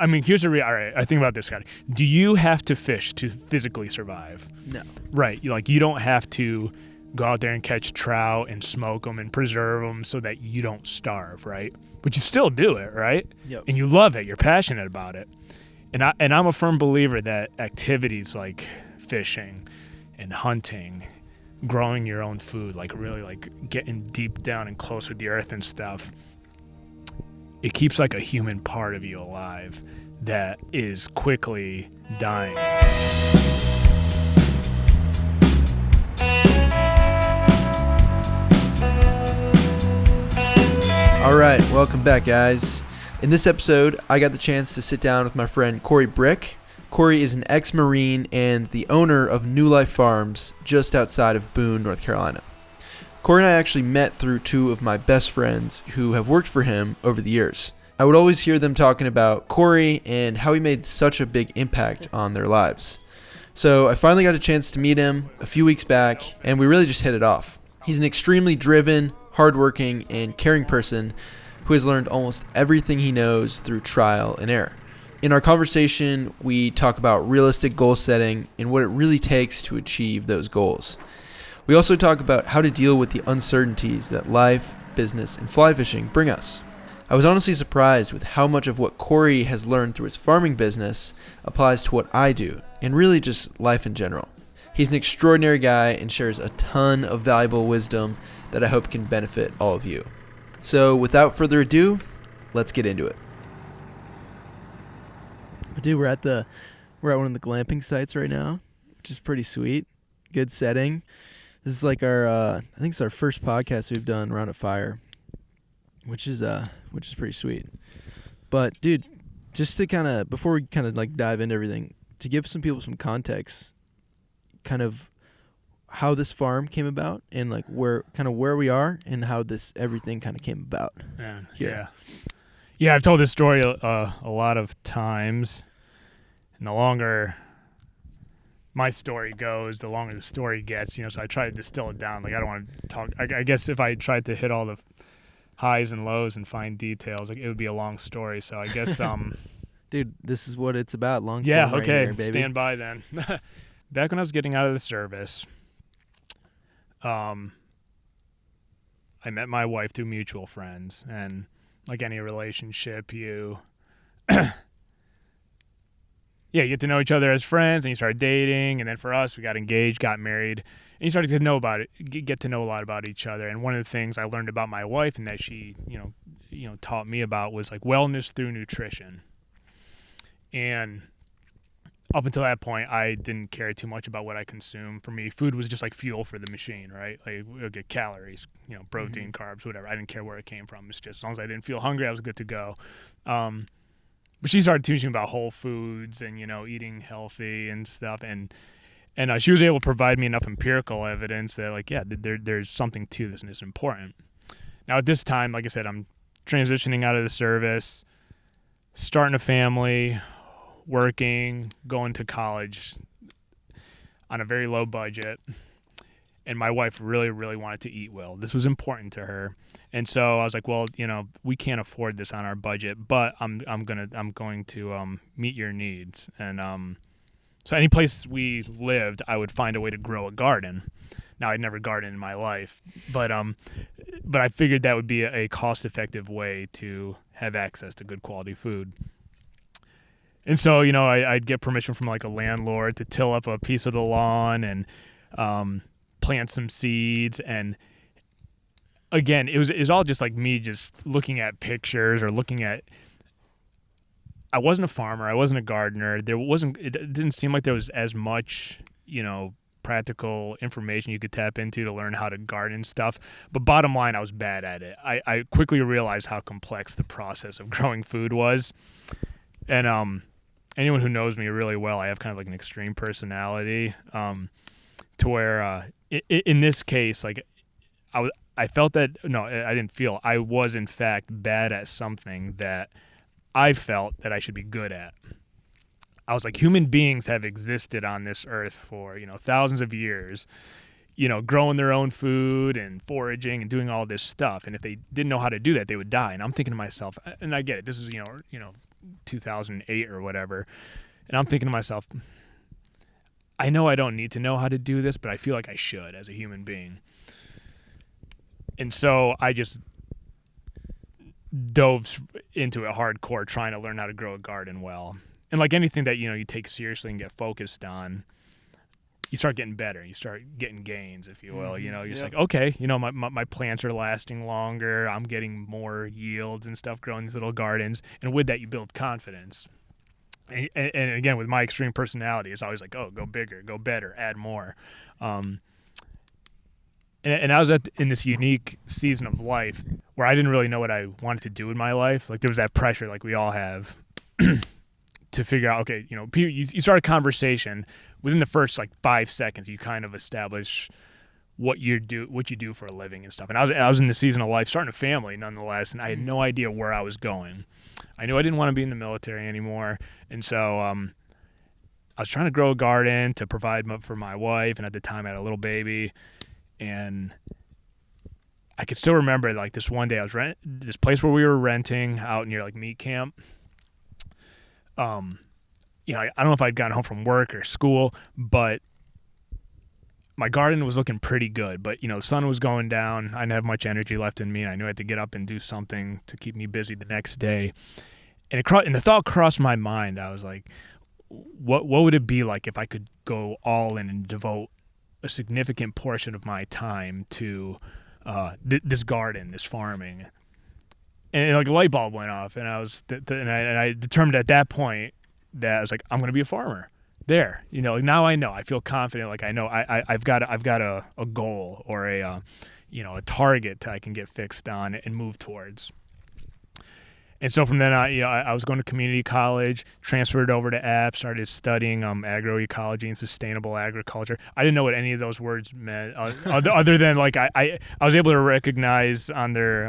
I mean, here's all right, I think about this, Scotty. Do you have to fish to physically survive? No. Right. You don't have to go out there and catch trout and smoke them and preserve them so that you don't starve, right? But you still do it, right? Yep. And you love it. You're passionate about it. And I'm a firm believer that activities like fishing and hunting, growing your own food, like really like getting deep down and close with the earth and stuff, it keeps like a human part of you alive that is quickly dying. All right, welcome back, guys. In this episode, I got the chance to sit down with my friend Cory Brick. Cory is an ex-Marine and the owner of New Life Farms just outside of Boone, North Carolina. Cory and I actually met through two of my best friends who have worked for him over the years. I would always hear them talking about Cory and how he made such a big impact on their lives. So I finally got a chance to meet him a few weeks back, and we really just hit it off. He's an extremely driven, hardworking, and caring person who has learned almost everything he knows through trial and error. In our conversation, we talk about realistic goal setting and what it really takes to achieve those goals. We also talk about how to deal with the uncertainties that life, business, and fly fishing bring us. I was honestly surprised with how much of what Cory has learned through his farming business applies to what I do, and really just life in general. He's an extraordinary guy and shares a ton of valuable wisdom that I hope can benefit all of you. So without further ado, let's get into it. Dude, we're at one of the glamping sites right now, which is pretty sweet. Good setting. This is like our I think it's our first podcast we've done around a fire, which is pretty sweet. But dude, just to kind of before we kind of like dive into everything, to give some people some context, kind of how this farm came about and like where we are and how this everything kind of came about. Yeah, I've told this story a lot of times, and the longer my story goes, the longer the story gets, so I try to distill it down. Like, I don't want to talk, I guess if I tried to hit all the highs and lows and find details, like, it would be a long story. So I guess dude, this is what it's about. Long yeah, form okay, right here, baby. Stand by then. Back when I was getting out of the service, I met my wife through mutual friends, and like any relationship, you get to know each other as friends, and you start dating, and then for us, we got engaged, got married, and you started to know about it, get to know a lot about each other. And one of the things I learned about my wife and that she, taught me about was like wellness through nutrition. And up until that point, I didn't care too much about what I consumed. For me, food was just like fuel for the machine, right? Like, we'll get calories, protein, carbs, whatever. I didn't care where it came from. It's just as long as I didn't feel hungry, I was good to go. But she started teaching about whole foods and, eating healthy and stuff. And she was able to provide me enough empirical evidence that, like, yeah, there's something to this and it's important. Now, at this time, like I said, I'm transitioning out of the service, starting a family, working, going to college on a very low budget, and my wife really, really wanted to eat well. This was important to her, and so I was like, well, we can't afford this on our budget, but I'm going to meet your needs. And so any place we lived, I would find a way to grow a garden. Now, I'd never gardened in my life, but I figured that would be a cost-effective way to have access to good quality food. And so, I'd get permission from like a landlord to till up a piece of the lawn and plant some seeds. And again, it was all just like me just looking at pictures or I wasn't a farmer. I wasn't a gardener. It didn't seem like there was as much, practical information you could tap into to learn how to garden stuff. But bottom line, I was bad at it. I quickly realized how complex the process of growing food was. And, anyone who knows me really well, I have kind of like an extreme personality, to where in this case, like I felt that I didn't feel I was in fact bad at something that I felt that I should be good at. I was like, human beings have existed on this earth for thousands of years, growing their own food and foraging and doing all this stuff. And if they didn't know how to do that, they would die. And I'm thinking to myself, and I get it. This is 2008 or whatever. And I'm thinking to myself, I know I don't need to know how to do this, but I feel like I should as a human being. And so I just dove into it hardcore, trying to learn how to grow a garden well. And like anything that, you take seriously and get focused on, you start getting better. You start getting gains, if you will. You're just like, okay, my plants are lasting longer. I'm getting more yields and stuff growing these little gardens. And with that, you build confidence. And again, with my extreme personality, it's always like, oh, go bigger, go better, add more. And I was in this unique season of life where I didn't really know what I wanted to do with my life. Like there was that pressure, like we all have, to figure out, okay, you start a conversation. Within the first 5 seconds, you kind of establish what you do for a living and stuff. And I was in the season of life, starting a family nonetheless, and I had no idea where I was going. I knew I didn't want to be in the military anymore, and so I was trying to grow a garden to provide for my wife, and at the time I had a little baby, and I could still remember this one day I was this place where we were renting out near meat camp. I don't know if I'd gotten home from work or school, but my garden was looking pretty good. But the sun was going down. I didn't have much energy left in me, and I knew I had to get up and do something to keep me busy the next day. And the thought crossed my mind. I was like, what would it be like if I could go all in and devote a significant portion of my time to this garden, this farming? And a light bulb went off, and I determined at that point that I was like, I'm going to be a farmer. There, now I know. I feel confident. I know I've got a goal or a target I can get fixed on and move towards. And so from then on, I was going to community college, transferred over to App, started studying agroecology and sustainable agriculture. I didn't know what any of those words meant, other than I was able to recognize on their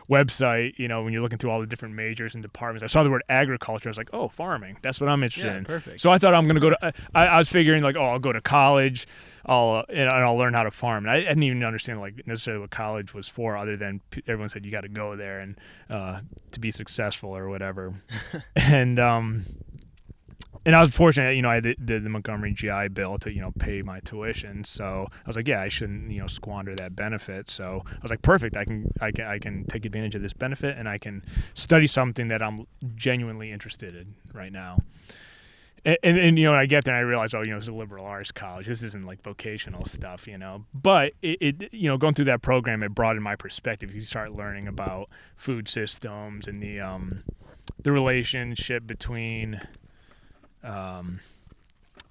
website, when you're looking through all the different majors and departments, I saw the word agriculture. I was like, oh, farming. That's what I'm interested in. Perfect. So I thought I'm going to go to. I was figuring I'll go to college. I'll learn how to farm. And I didn't even understand necessarily what college was for, other than everyone said you got to go there and to be successful or whatever. And I was fortunate, I had the Montgomery GI Bill to pay my tuition. So I was like, yeah, I shouldn't squander that benefit. So I was like, perfect. I can take advantage of this benefit, and I can study something that I'm genuinely interested in right now. And I get there and I realize, this is a liberal arts college. This isn't vocational stuff, But it going through that program, it broadened my perspective. You start learning about food systems and the relationship between the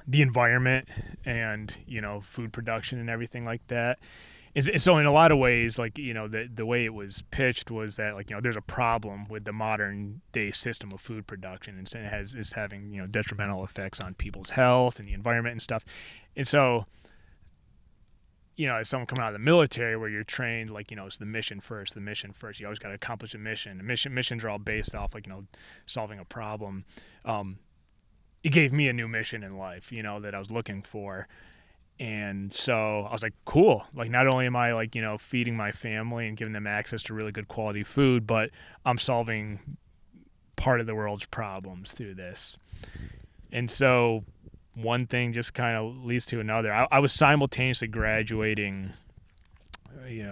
environment and food production and everything like that. And so in a lot of ways, the way it was pitched was that there's a problem with the modern day system of food production, and is having detrimental effects on people's health and the environment and stuff. And so as someone coming out of the military, where you're trained it's the mission first. You always got to accomplish a mission. Missions are all based off solving a problem. It gave me a new mission in life, that I was looking for. And so I was like, cool. Not only am I feeding my family and giving them access to really good quality food, but I'm solving part of the world's problems through this. And so one thing just kind of leads to another. I was simultaneously graduating,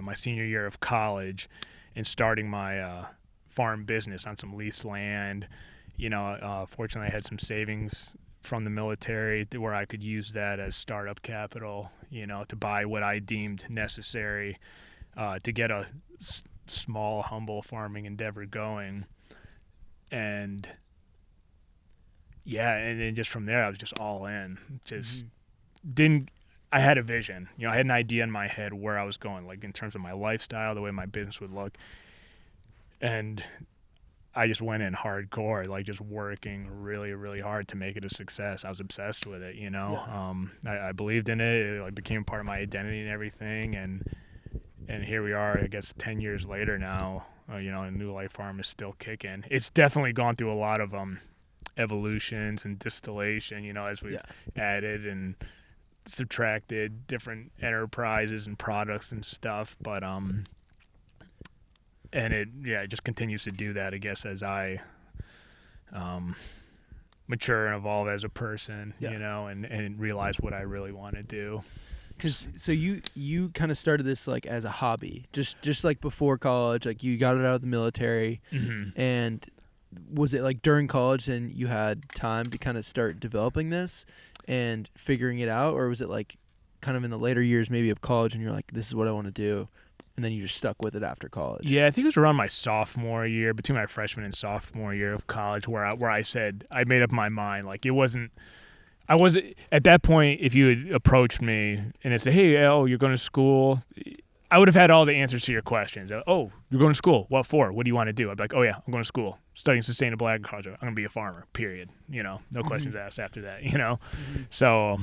my senior year of college, and starting my farm business on some leased land. Fortunately, I had some savings from the military where I could use that as startup capital, to buy what I deemed necessary to get a small, humble farming endeavor going. And then just from there, I was just all in. I had a vision. I had an idea in my head where I was going, in terms of my lifestyle, the way my business would look. And I just went in hardcore, just working really, really hard to make it a success. I was obsessed with it, Yeah. I believed in it. It became part of my identity and everything. And here we are, I guess, 10 years later now. A New Life Farm is still kicking. It's definitely gone through a lot of evolutions and distillation, as we've added and subtracted different enterprises and products and stuff. But and it just continues to do that, I guess, as I mature and evolve as a person, Yeah. and realize what I really want to do. So you kind of started this like as a hobby, just like before college, like you got it out of the military, and was it like during college and you had time to kind of start developing this and figuring it out, or was it like kind of in the later years maybe of college and you're like, this is what I want to do, and then you just stuck with it after college? Yeah, I think it was around my sophomore year, between my freshman and sophomore year of college, where I said I made up my mind. Like I wasn't at that point. If you had approached me and said, "Hey, you're going to school," I would have had all the answers to your questions. Oh, you're going to school? What for? What do you want to do? I'd be like, oh yeah, I'm going to school, studying sustainable agriculture. I'm going to be a farmer. Period. No questions asked after that. So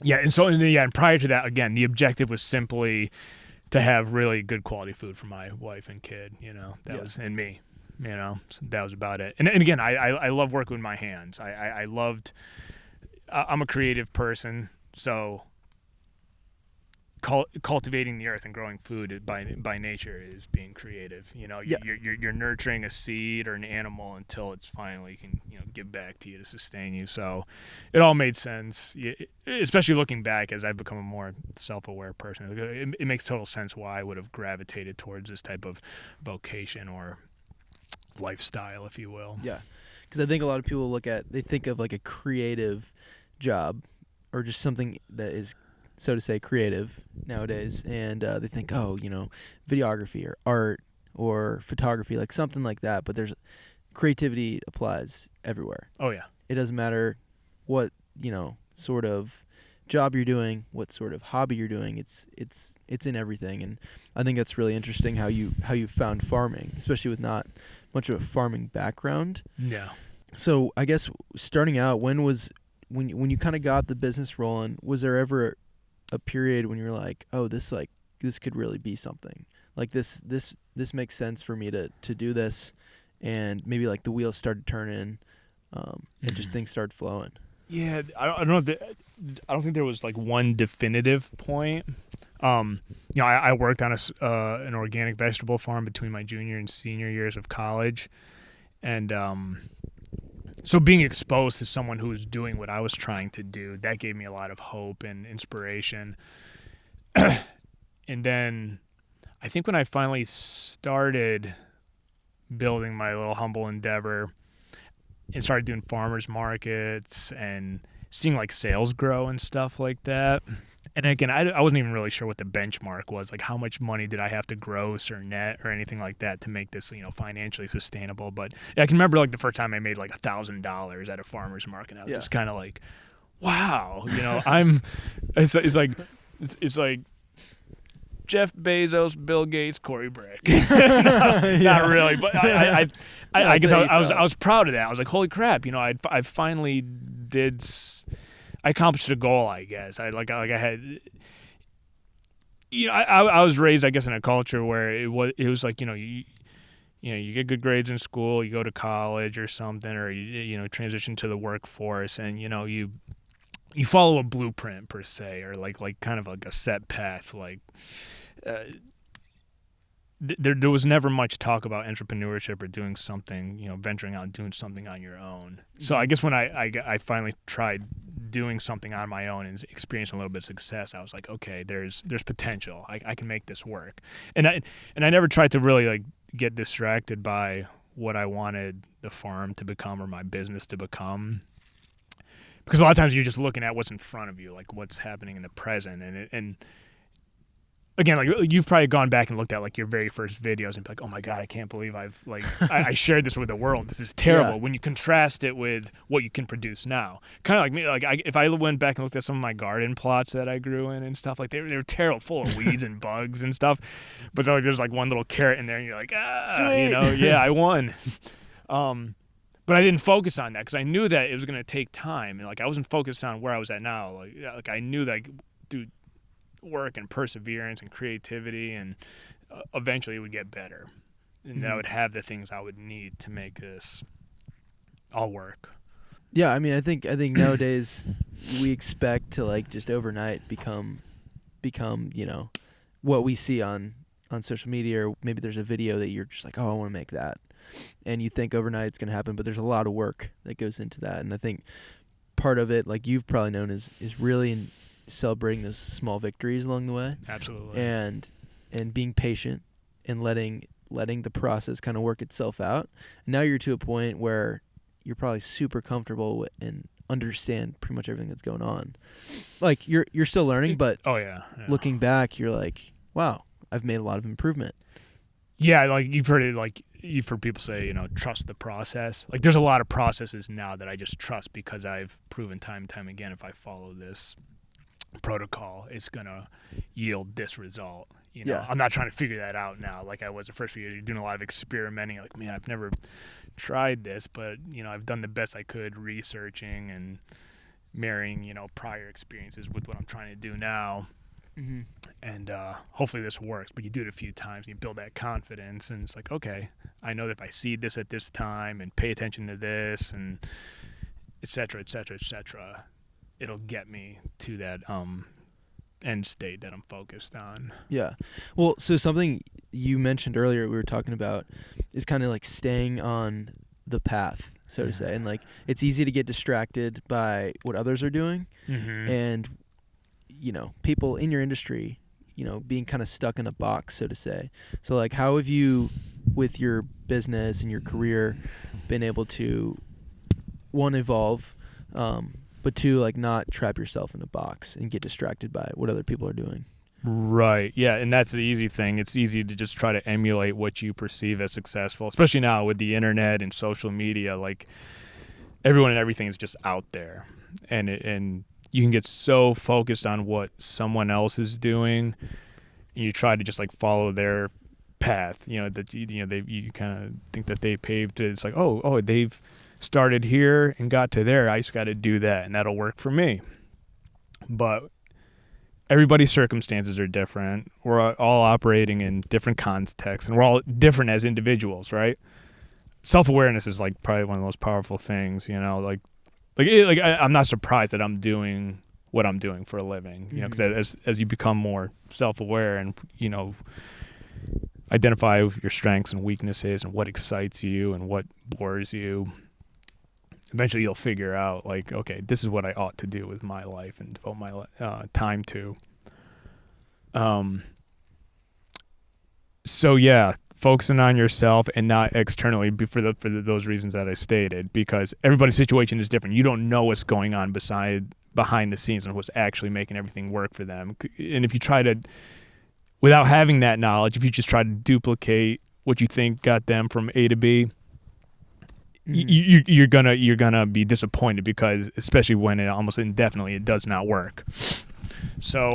yeah, and prior to that, again, the objective was simply to have really good quality food for my wife and kid, that was, and me, so that was about it. And again, I love working with my hands. I'm a creative person, so cultivating the earth and growing food by nature is being creative. You're nurturing a seed or an animal until it's finally can give back to you to sustain you. So it all made sense, especially looking back as I've become a more self-aware person. It makes total sense why I would have gravitated towards this type of vocation or lifestyle, if you will. Yeah, because I think a lot of people they think of like a creative job or just something that is, so to say, creative nowadays, and they think, videography or art or photography, like something like that. But there's creativity applies everywhere. Oh yeah, it doesn't matter what sort of job you're doing, what sort of hobby you're doing. It's in everything, and I think that's really interesting how you found farming, especially with not much of a farming background. Yeah. So I guess starting out, when you kind of got the business rolling, was there ever a period when you're like, oh, this could really be something, like this makes sense for me to do this, and maybe like the wheels started turning, and just things started flowing? Yeah, I don't think there was like one definitive point. I worked on an organic vegetable farm between my junior and senior years of college, and so being exposed to someone who was doing what I was trying to do, that gave me a lot of hope and inspiration. And then I think when I finally started building my little humble endeavor and started doing farmers markets and seeing like sales grow and stuff like that. And again, I wasn't even really sure what the benchmark was, like how much money did I have to gross or net or anything like that to make this, financially sustainable. But I can remember like the first time I made like $1,000 at a farmer's market. I was just kind of like, wow, it's like Jeff Bezos, Bill Gates, Cory Brick. Not really, but I guess I was proud of that. I was like, holy crap, I finally I accomplished a goal, I guess. I had, I was raised, I guess, in a culture where it was like, you get good grades in school, you go to college or something, or you transition to the workforce, and you follow a blueprint per se, or like kind of like a set path. Like there was never much talk about entrepreneurship or doing something, venturing out and doing something on your own. So I guess when I finally tried doing something on my own and experiencing a little bit of success, I was like, okay, there's potential. I can make this work. And I never tried to really like get distracted by what I wanted the farm to become or my business to become. Because a lot of times you're just looking at what's in front of you, like what's happening in the present, and again, like you've probably gone back and looked at like your very first videos and be like, oh my God, I can't believe I shared this with the world. This is terrible. Yeah. When you contrast it with what you can produce now, kind of like me, like if I went back and looked at some of my garden plots that I grew in and stuff, like they were terrible, full of weeds and bugs and stuff. But there's like one little carrot in there, and you're like, sweet. Yeah, I won. But I didn't focus on that because I knew that it was going to take time, and like I wasn't focused on where I was at now. Like I knew that, dude, work and perseverance and creativity, and eventually it would get better, and that I would have the things I would need to make this all work. Yeah, I mean, I think nowadays we expect to like just overnight become what we see on social media, or maybe there's a video that you're just like, oh, I want to make that. and you think overnight it's going to happen, but there's a lot of work that goes into that. And I think part of it, like you've probably known, is really celebrating those small victories along the way. Absolutely. And being patient and letting the process kind of work itself out. And now you're to a point where you're probably super comfortable with and understand pretty much everything that's going on. Like you're still learning, but looking back, you're like, wow, I've made a lot of improvement. Yeah, like you've heard people say, trust the process. Like there's a lot of processes now that I just trust because I've proven time and time again, if I follow this protocol, it's gonna yield this result. I'm not trying to figure that out now like I was the first few years. You're doing a lot of experimenting. Like, man, I've never tried this, but I've done the best I could researching and marrying prior experiences with what I'm trying to do now. Mm-hmm. And hopefully this works. But you do it a few times and you build that confidence, and it's like, okay, I know that if I see this at this time and pay attention to this and et cetera, et cetera, et cetera, it'll get me to that end state that I'm focused on. Yeah. Well, so something you mentioned earlier we were talking about is kind of like staying on the path, so to say. And like it's easy to get distracted by what others are doing. Mm-hmm. And people in your industry, being kind of stuck in a box, so to say. So like how have you, with your business and your career, been able to, one, evolve, but two, like not trap yourself in a box and get distracted by what other people are doing? Right. Yeah, and that's the easy thing. It's easy to just try to emulate what you perceive as successful, especially now with the internet and social media. Like everyone and everything is just out there, and you can get so focused on what someone else is doing, and you try to just like follow their path. That you kind of think that they paved it. It's like, oh, they've started here and got to there. I just got to do that, and that'll work for me. But everybody's circumstances are different. We're all operating in different contexts, and we're all different as individuals, right? Self-awareness is like probably one of the most powerful things, I'm not surprised that I'm doing what I'm doing for a living, because as you become more self-aware and, identify your strengths and weaknesses and what excites you and what bores you, eventually you'll figure out, like, okay, this is what I ought to do with my life and devote my time to. So yeah, focusing on yourself and not externally for those reasons that I stated, because everybody's situation is different. You don't know what's going on behind the scenes and what's actually making everything work for them. And if you try to, without having that knowledge, if you just try to duplicate what you think got them from A to B, you're gonna be disappointed, because especially when it almost indefinitely it does not work. So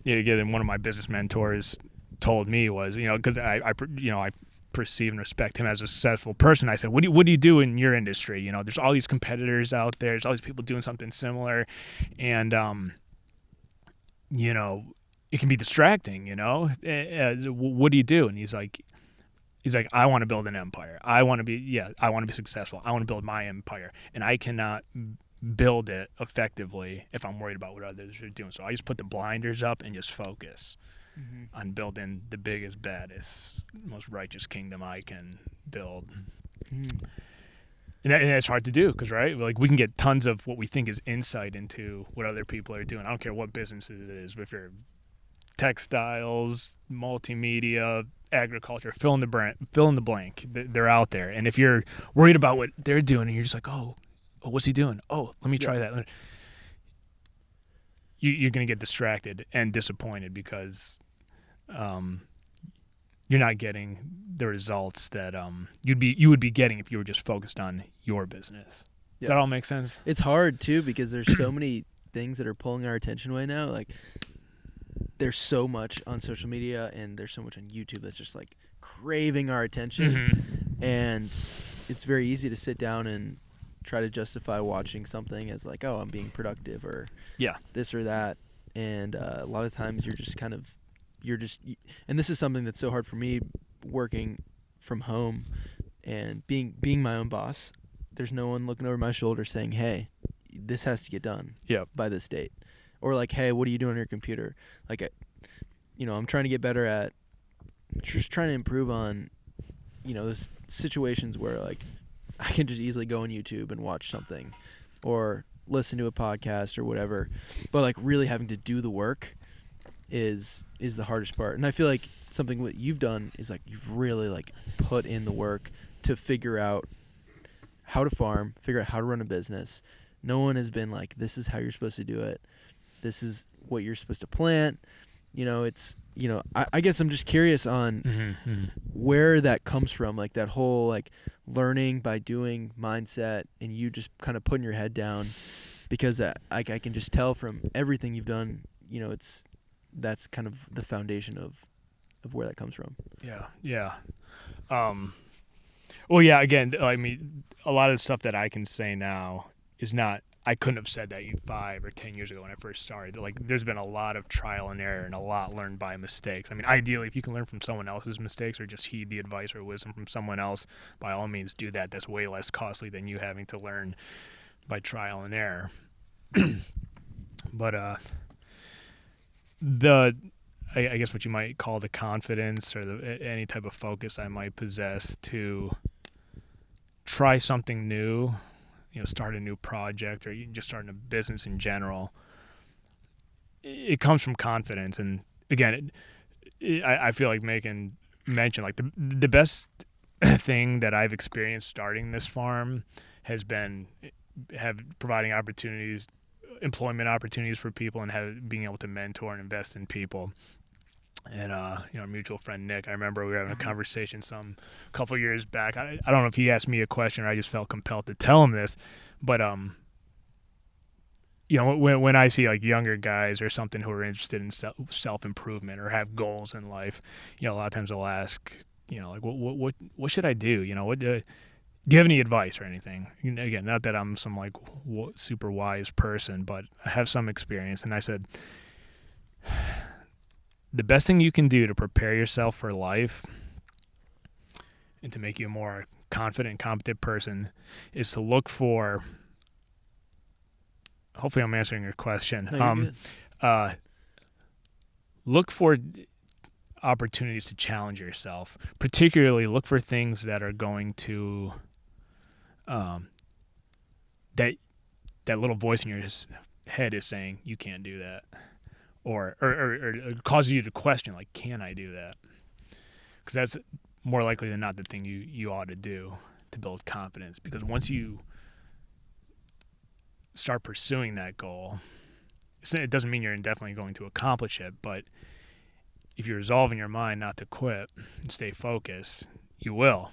again, one of my business mentors told me was, because I perceive and respect him as a successful person. I said, what do you do in your industry? There's all these competitors out there. There's all these people doing something similar, and it can be distracting. What do you do? And he's like, I want to build an empire. I want to be successful. I want to build my empire, and I cannot build it effectively if I'm worried about what others are doing. So I just put the blinders up and just focus on building the biggest, baddest, most righteous kingdom I can build. And that's hard to do, because like we can get tons of what we think is insight into what other people are doing. I don't care what business it is, if you're textiles, multimedia, agriculture, fill in the blank. They're out there. And if you're worried about what they're doing and you're just like, oh, what's he doing? Oh, let me try that. You're going to get distracted and disappointed, because you're not getting the results that you would be getting if you were just focused on your business. Does that all make sense? It's hard too, because there's so many things that are pulling our attention away now. Like there's so much on social media and there's so much on YouTube that's just like craving our attention. And it's very easy to sit down and try to justify watching something as like, oh, I'm being productive or this or that. And a lot of times and this is something that's so hard for me working from home and being my own boss. There's no one looking over my shoulder saying, hey, this has to get done by this date. Or like, hey, what are you doing on your computer? Like, I'm trying to get better at just trying to improve on, there's situations where like I can just easily go on YouTube and watch something or listen to a podcast or whatever, but like really having to do the work is the hardest part. And I feel like something that you've done is like you've really like put in the work to figure out how to farm, figure out how to run a business. No one has been like, this is how you're supposed to do it. This is what you're supposed to plant. I guess I'm just curious on where that comes from, like that whole like learning by doing mindset and you just kind of putting your head down, because I can just tell from everything you've done, that's kind of the foundation of where that comes from. Yeah. Well, yeah, again, I mean, a lot of the stuff that I can say now is not, I couldn't have said that 5 or 10 years ago when I first started. Like, there's been a lot of trial and error and a lot learned by mistakes. I mean, ideally, if you can learn from someone else's mistakes or just heed the advice or wisdom from someone else, by all means do that. That's way less costly than you having to learn by trial and error. But I guess what you might call the confidence or any type of focus I might possess to try something new, start a new project or just starting a business in general, it comes from confidence. And again, I feel like making mention, like the best thing that I've experienced starting this farm has been providing employment opportunities for people and being able to mentor and invest in people. And our mutual friend Nick, I remember we were having a conversation a couple of years back. I don't know if he asked me a question or I just felt compelled to tell him this, but when I see like younger guys or something who are interested in self-improvement or have goals in life, a lot of times they'll ask, like what should I do? Do you have any advice or anything? Again, not that I'm some like super wise person, but I have some experience. And I said, the best thing you can do to prepare yourself for life and to make you a more confident, competent person is to look for, hopefully I'm answering your question. No, Look for opportunities to challenge yourself. Particularly look for things that are going to, that little voice in your head is saying, you can't do that. Or causes you to question, like, can I do that? Because that's more likely than not the thing you ought to do to build confidence. Because once you start pursuing that goal, it doesn't mean you're indefinitely going to accomplish it, but if you resolve in your mind not to quit and stay focused, you will.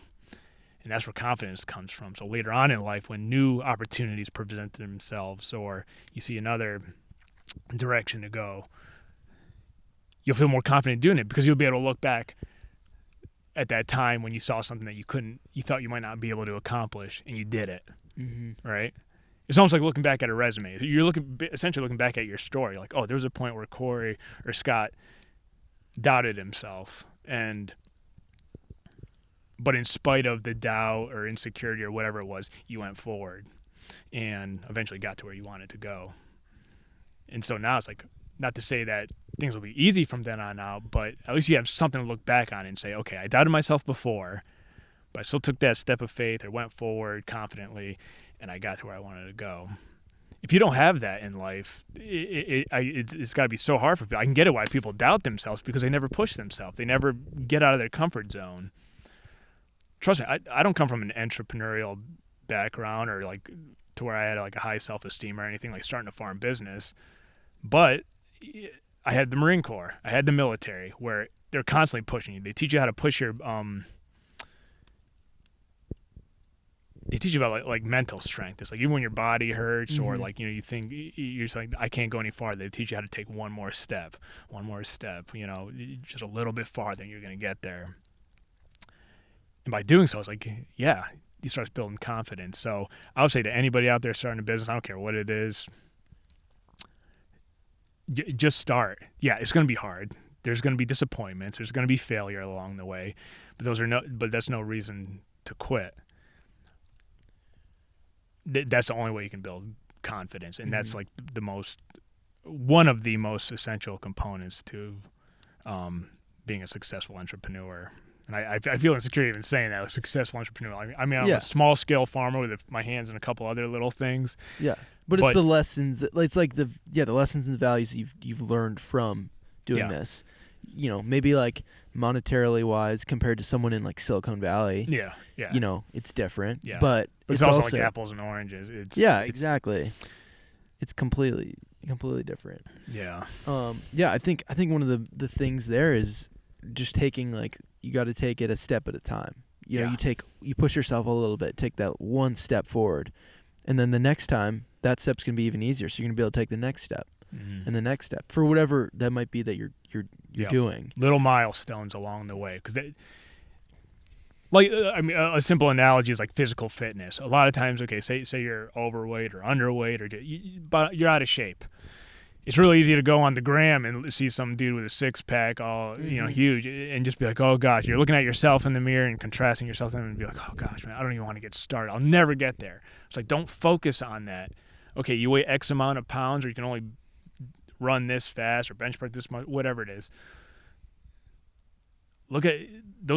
And that's where confidence comes from. So later on in life, when new opportunities present themselves or you see another direction to go, you'll feel more confident doing it because you'll be able to look back at that time when you saw something that you thought you might not be able to accomplish, and you did it. Mm-hmm. Right? It's almost like looking back at a resume. You're essentially looking back at your story. Like, oh, there was a point where Cory or Scott doubted himself, but in spite of the doubt or insecurity or whatever it was, you went forward and eventually got to where you wanted to go. And so now it's like, not to say that things will be easy from then on out, but at least you have something to look back on and say, okay, I doubted myself before, but I still took that step of faith or went forward confidently, and I got to where I wanted to go. If you don't have that in life, it's got to be so hard for people. I can get it why people doubt themselves, because they never push themselves. They never get out of their comfort zone. Trust me, I don't come from an entrepreneurial background or like to where I had like a high self-esteem or anything, like starting a farm business, but I had the Marine Corps. I had the military, where they're constantly pushing you. They teach you how to push your they teach you about like mental strength. It's like even when your body hurts or like you think you're just like, I can't go any farther, they teach you how to take one more step, just a little bit farther, and you're going to get there. And by doing so, it's like, yeah, you start building confidence. So I would say to anybody out there starting a business, I don't care what it is, just start. Yeah, it's going to be hard. There's going to be disappointments. There's going to be failure along the way, but that's no reason to quit. That's the only way you can build confidence, and that's like one of the most essential components to being a successful entrepreneur. And I feel insecure even saying that, a successful entrepreneur. I mean, I'm a small scale farmer with my hands in a couple other little things. Yeah, but it's the lessons. It's like the lessons and the values you've learned from doing this. You know, maybe like monetarily wise compared to someone in like Silicon Valley. Yeah. You know, it's different. Yeah. But it's also like apples and oranges. Exactly. It's completely different. Yeah. I think one of the things there is just taking, like, you got to take it a step at a time. You know, you push yourself a little bit, take that one step forward, and then the next time that step's gonna be even easier. So you're gonna be able to take the next step and the next step for whatever that might be that you're doing. Little milestones along the way, because I mean, a simple analogy is like physical fitness. A lot of times, okay, say you're overweight or underweight or you're out of shape. It's really easy to go on the gram and see some dude with a six-pack, all huge, and just be like, oh gosh, you're looking at yourself in the mirror and contrasting yourself to them and be like, oh gosh, man, I don't even want to get started. I'll never get there. It's like, don't focus on that. Okay, you weigh X amount of pounds, or you can only run this fast or bench press this much, whatever it is. Look at the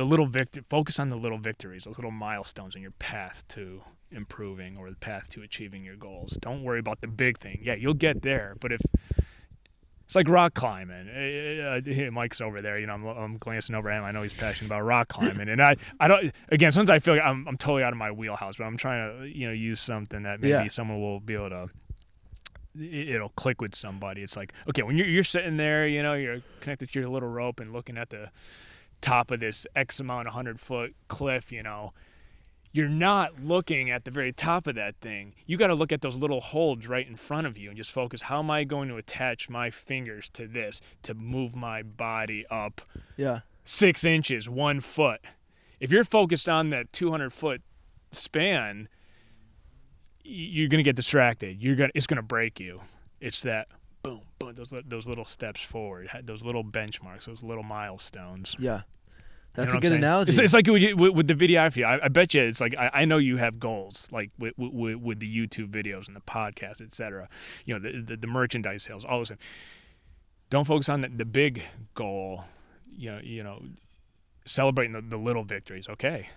little focus on the little victories, those little milestones in your path to improving or the path to achieving your goals. Don't worry about the big thing. Yeah, you'll get there, but if it's like rock climbing, Mike's over there. You know, I'm glancing over at him. I know he's passionate about rock climbing, and I don't. Again, sometimes I feel like I'm totally out of my wheelhouse, but I'm trying to use something that maybe someone will be able to. It'll click with somebody. It's like, okay, when you're sitting there, you're connected to your little rope and looking at the top of this X amount 100-foot cliff, you're not looking at the very top of that thing. You got to look at those little holds right in front of you and just focus, how am I going to attach my fingers to this to move my body up 6 inches, 1 foot? If you're focused on that 200-foot span, you're going to get distracted. It's going to break you. It's that boom, boom, those little steps forward, those little benchmarks, those little milestones. Yeah. That's a good analogy. It's like with the videography. I bet you it's like I know you have goals, like with the YouTube videos and the podcast, etc. The merchandise sales, all those things. Don't focus on the big goal. Celebrating the little victories. Okay,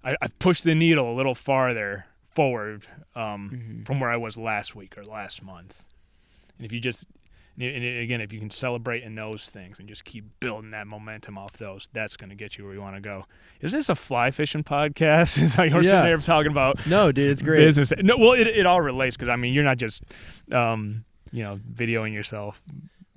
I've pushed the needle a little farther forward from where I was last week or last month. And if you just And again, if you can celebrate in those things and just keep building that momentum off those, that's going to get you where you want to go. Isn't this a fly fishing podcast? It's like we're sitting there talking about no, dude, it's great business. No, well, it all relates because I mean, you're not just videoing yourself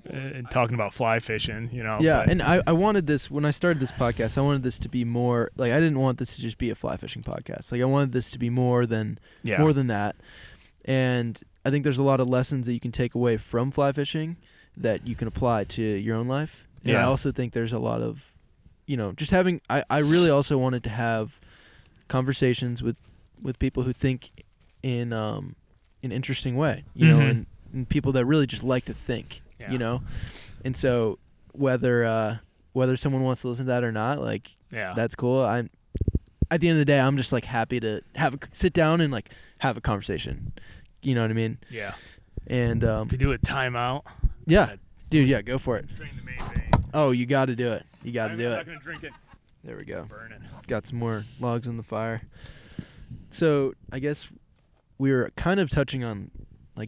and talking about fly fishing. Yeah, and I wanted this when I started this podcast. I wanted this to be more like I didn't want this to just be a fly fishing podcast. Like I wanted this to be more than that. And I think there's a lot of lessons that you can take away from fly fishing that you can apply to your own life. And I also think there's a lot of, just having, I really also wanted to have conversations with people who think in an interesting way, and people that really just like to think, And so whether someone wants to listen to that or not, that's cool. At the end of the day, I'm just happy to sit down and have a conversation. You know what I mean? Yeah. And could do a timeout. Yeah, dude. Yeah, go for it. Drain the main vein. Oh, you got to do it. You got to do it. I'm not gonna drink it. There we go. Burning. Got some more logs in the fire. So I guess we were kind of touching on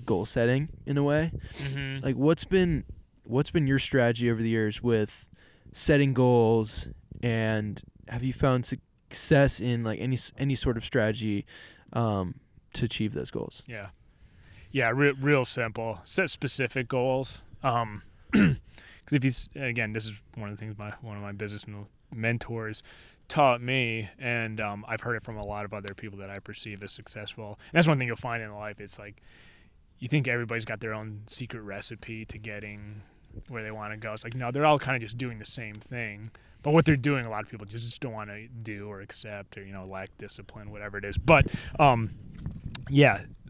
goal setting in a way. Mm-hmm. What's been your strategy over the years with setting goals, and have you found success in any sort of strategy to achieve those goals? Yeah, real simple. Set specific goals. Because this is one of the things one of my business mentors taught me, and I've heard it from a lot of other people that I perceive as successful. And that's one thing you'll find in life. It's you think everybody's got their own secret recipe to getting where they want to go. It's no, they're all kind of just doing the same thing. But what they're doing, a lot of people just don't want to do or accept or, lack discipline, whatever it is. But,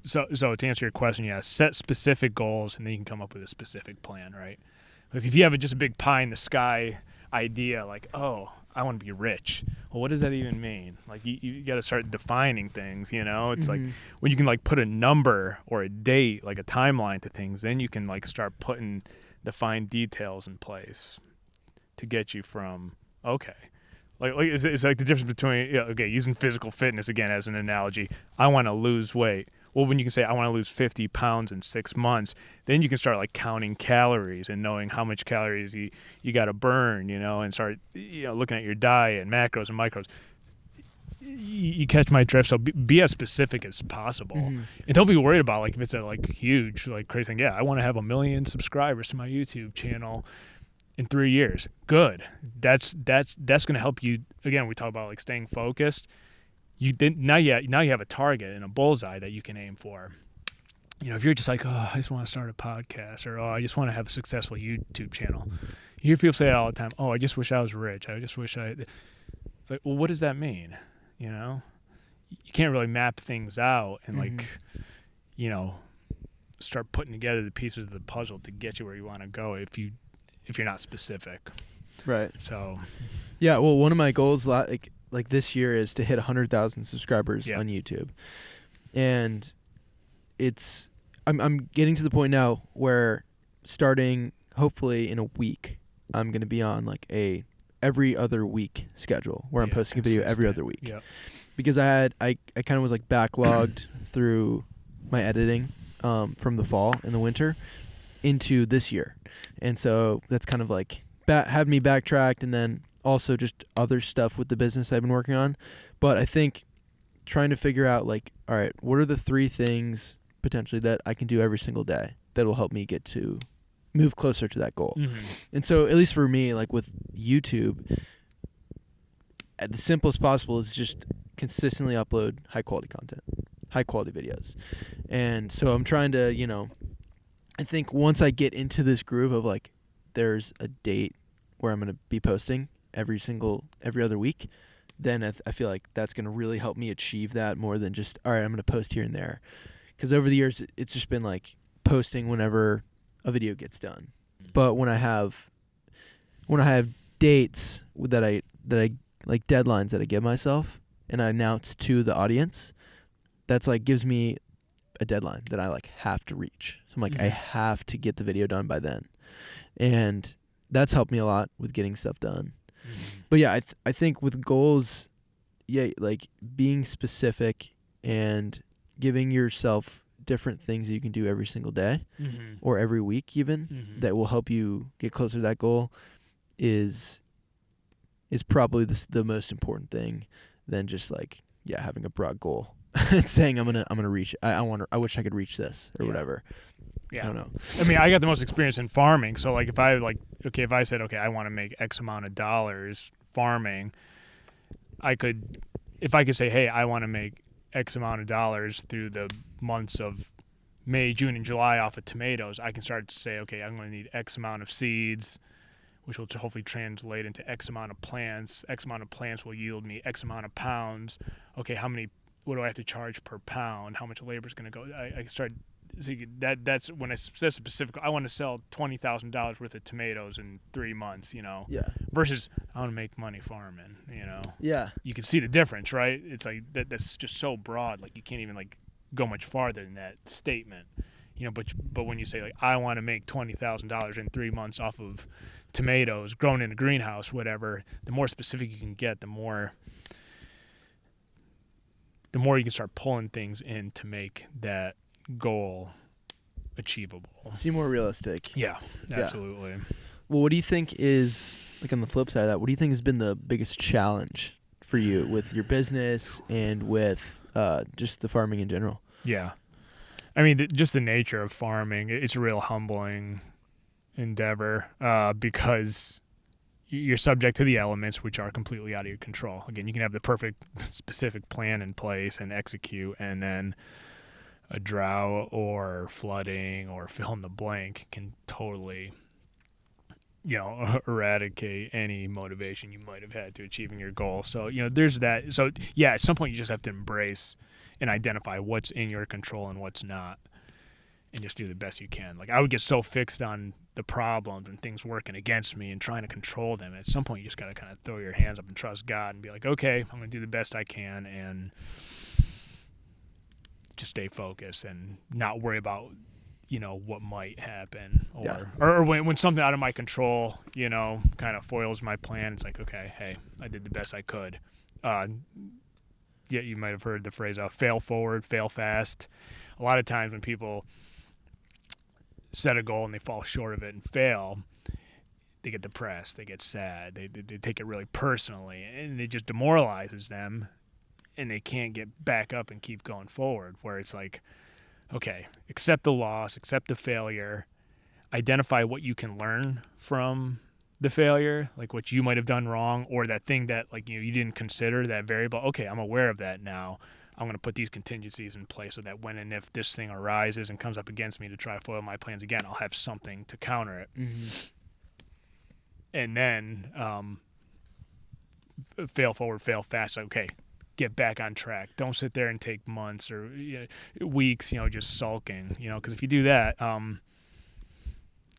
So to answer your question, set specific goals, and then you can come up with a specific plan, right? Because if you have just a big pie in the sky idea, I want to be rich. Well, what does that even mean? You got to start defining things, It's when you can put a number or a date, a timeline to things, then you can start putting the fine details in place to get you from, okay. Like it's like the difference between, using physical fitness again as an analogy. I want to lose weight. Well, when you can say I want to lose 50 pounds in 6 months, then you can start like counting calories and knowing how much calories you got to burn, and start looking at your diet and macros and micros. You catch my drift. So be as specific as possible, and don't be worried about like if it's a like huge like crazy thing. Yeah, I want to have 1 million subscribers to my YouTube channel in 3 years. Good. That's going to help you. Again, we talk about like staying focused. Now you have a target and a bullseye that you can aim for. If you're just like, oh, I just want to start a podcast, or oh, I just want to have a successful YouTube channel. You hear people say it all the time. Oh, I just wish I was rich. I just wish I. It's like, well, what does that mean? You can't really map things out and start putting together the pieces of the puzzle to get you where you want to go if you're not specific. Right. So. Yeah. Well, one of my goals like this year is to hit 100,000 subscribers on YouTube, and I'm getting to the point now where starting hopefully in a week I'm going to be on like a every other week schedule where I'm posting a video every other week. Yep. Because I kind of was like backlogged through my editing from the fall and the winter into this year. And so that's kind of like had me backtracked, and then also just other stuff with the business I've been working on. But I think trying to figure out like, all right, what are the 3 things potentially that I can do every single day that will help me move closer to that goal. And so at least for me, like with YouTube, the simplest possible is just consistently upload high quality content, high quality videos. And so I'm trying to, I think once I get into this groove of like, there's a date where I'm going to be posting every other week, then I feel like that's going to really help me achieve that more than just, all right, I'm going to post here and there. Because over the years, it's just been like posting whenever a video gets done. But when I have dates that I like deadlines that I give myself and I announce to the audience, that's like gives me a deadline that I like have to reach. So I'm like, I have to get the video done by then. And that's helped me a lot with getting stuff done. But yeah, I think with goals, like being specific and giving yourself different things that you can do every single day or every week even that will help you get closer to that goal is probably the most important thing than just like having a broad goal and saying I'm gonna reach I wish I could reach this or whatever. I don't know. I mean, I got the most experience in farming, so like if I said I want to make X amount of dollars farming, if I could say, hey, I want to make X amount of dollars through the months of May, June, and July off of tomatoes, I can start to say, okay, I'm going to need X amount of seeds, which will hopefully translate into X amount of plants. X amount of plants will yield me X amount of pounds. Okay, what do I have to charge per pound? How much labor is going to go? I start. So that's when I said specific. I want to sell $20,000 worth of tomatoes in 3 months, versus I want to make money farming, You can see the difference, right? It's like that's just so broad, like you can't even like go much farther than that statement, But when you say like I want to make $20,000 in 3 months off of tomatoes grown in a greenhouse, whatever, the more specific you can get, the more you can start pulling things in to make that goal achievable. Seem more realistic. Yeah, absolutely. Well, what do you think is, like on the flip side of that, what do you think has been the biggest challenge for you with your business and with just the farming in general? Yeah. I mean, just the nature of farming, it's a real humbling endeavor because you're subject to the elements which are completely out of your control. Again, you can have the perfect specific plan in place and execute, and then a drought or flooding or fill in the blank can totally, eradicate any motivation you might have had to achieving your goal. So, there's that. So, at some point you just have to embrace and identify what's in your control and what's not, and just do the best you can. Like I would get so fixed on the problems and things working against me and trying to control them. At some point you just got to kind of throw your hands up and trust God and be like, okay, I'm going to do the best I can and just stay focused and not worry about, what might happen, or when something out of my control, kind of foils my plan. It's like, okay, hey, I did the best I could. Yeah, you might have heard the phrase, fail forward, fail fast. A lot of times when people set a goal and they fall short of it and fail, they get depressed, they get sad, they take it really personally, and it just demoralizes them, and they can't get back up and keep going forward, where it's like, okay, accept the loss, accept the failure, identify what you can learn from the failure, like what you might have done wrong, or that thing that you didn't consider, that variable. Okay, I'm aware of that now. I'm going to put these contingencies in place so that when and if this thing arises and comes up against me to try to foil my plans again, I'll have something to counter it. Mm-hmm. And then fail forward, fail fast. Okay, get back on track. Don't sit there and take months or weeks, just sulking, because if you do that,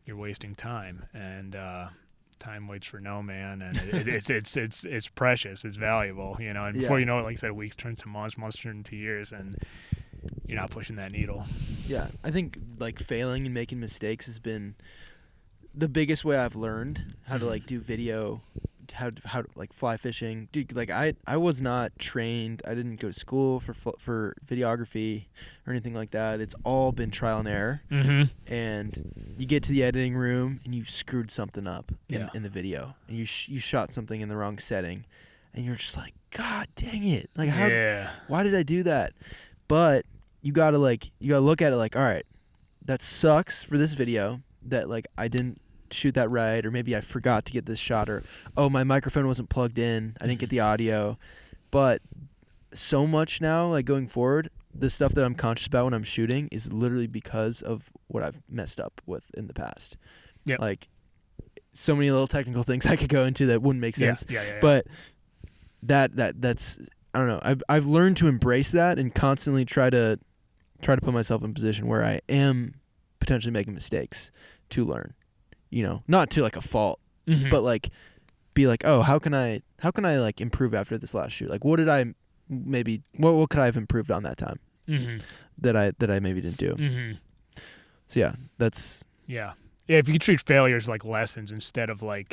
you're wasting time, and time waits for no man, and it's precious, it's valuable, and before you know it, like I said, weeks turn to months turn to years, and you're not pushing that needle. Yeah, I think failing and making mistakes has been the biggest way I've learned how to do video, how to fly fishing. Dude, I was not trained. I didn't go to school for videography or anything like that. It's all been trial and error. Mm-hmm. And you get to the editing room and you screwed something up in the video, and you shot something in the wrong setting, and you're just like, God dang it! Why did I do that? But you gotta look at it all right, that sucks for this video, that I didn't shoot that right, or maybe I forgot to get this shot, or my microphone wasn't plugged in, I didn't get the audio. But so much now, going forward, the stuff that I'm conscious about when I'm shooting is literally because of what I've messed up with in the past. Yeah. So many little technical things I could go into that wouldn't make sense. Yeah. But that's I don't know. I've learned to embrace that and constantly try to put myself in a position where I am potentially making mistakes to learn. Not to a fault, but be how can I improve after this last shoot? What did I maybe what could I have improved on that time that I maybe didn't do? Mm-hmm. So yeah, that's if you could treat failures like lessons instead of a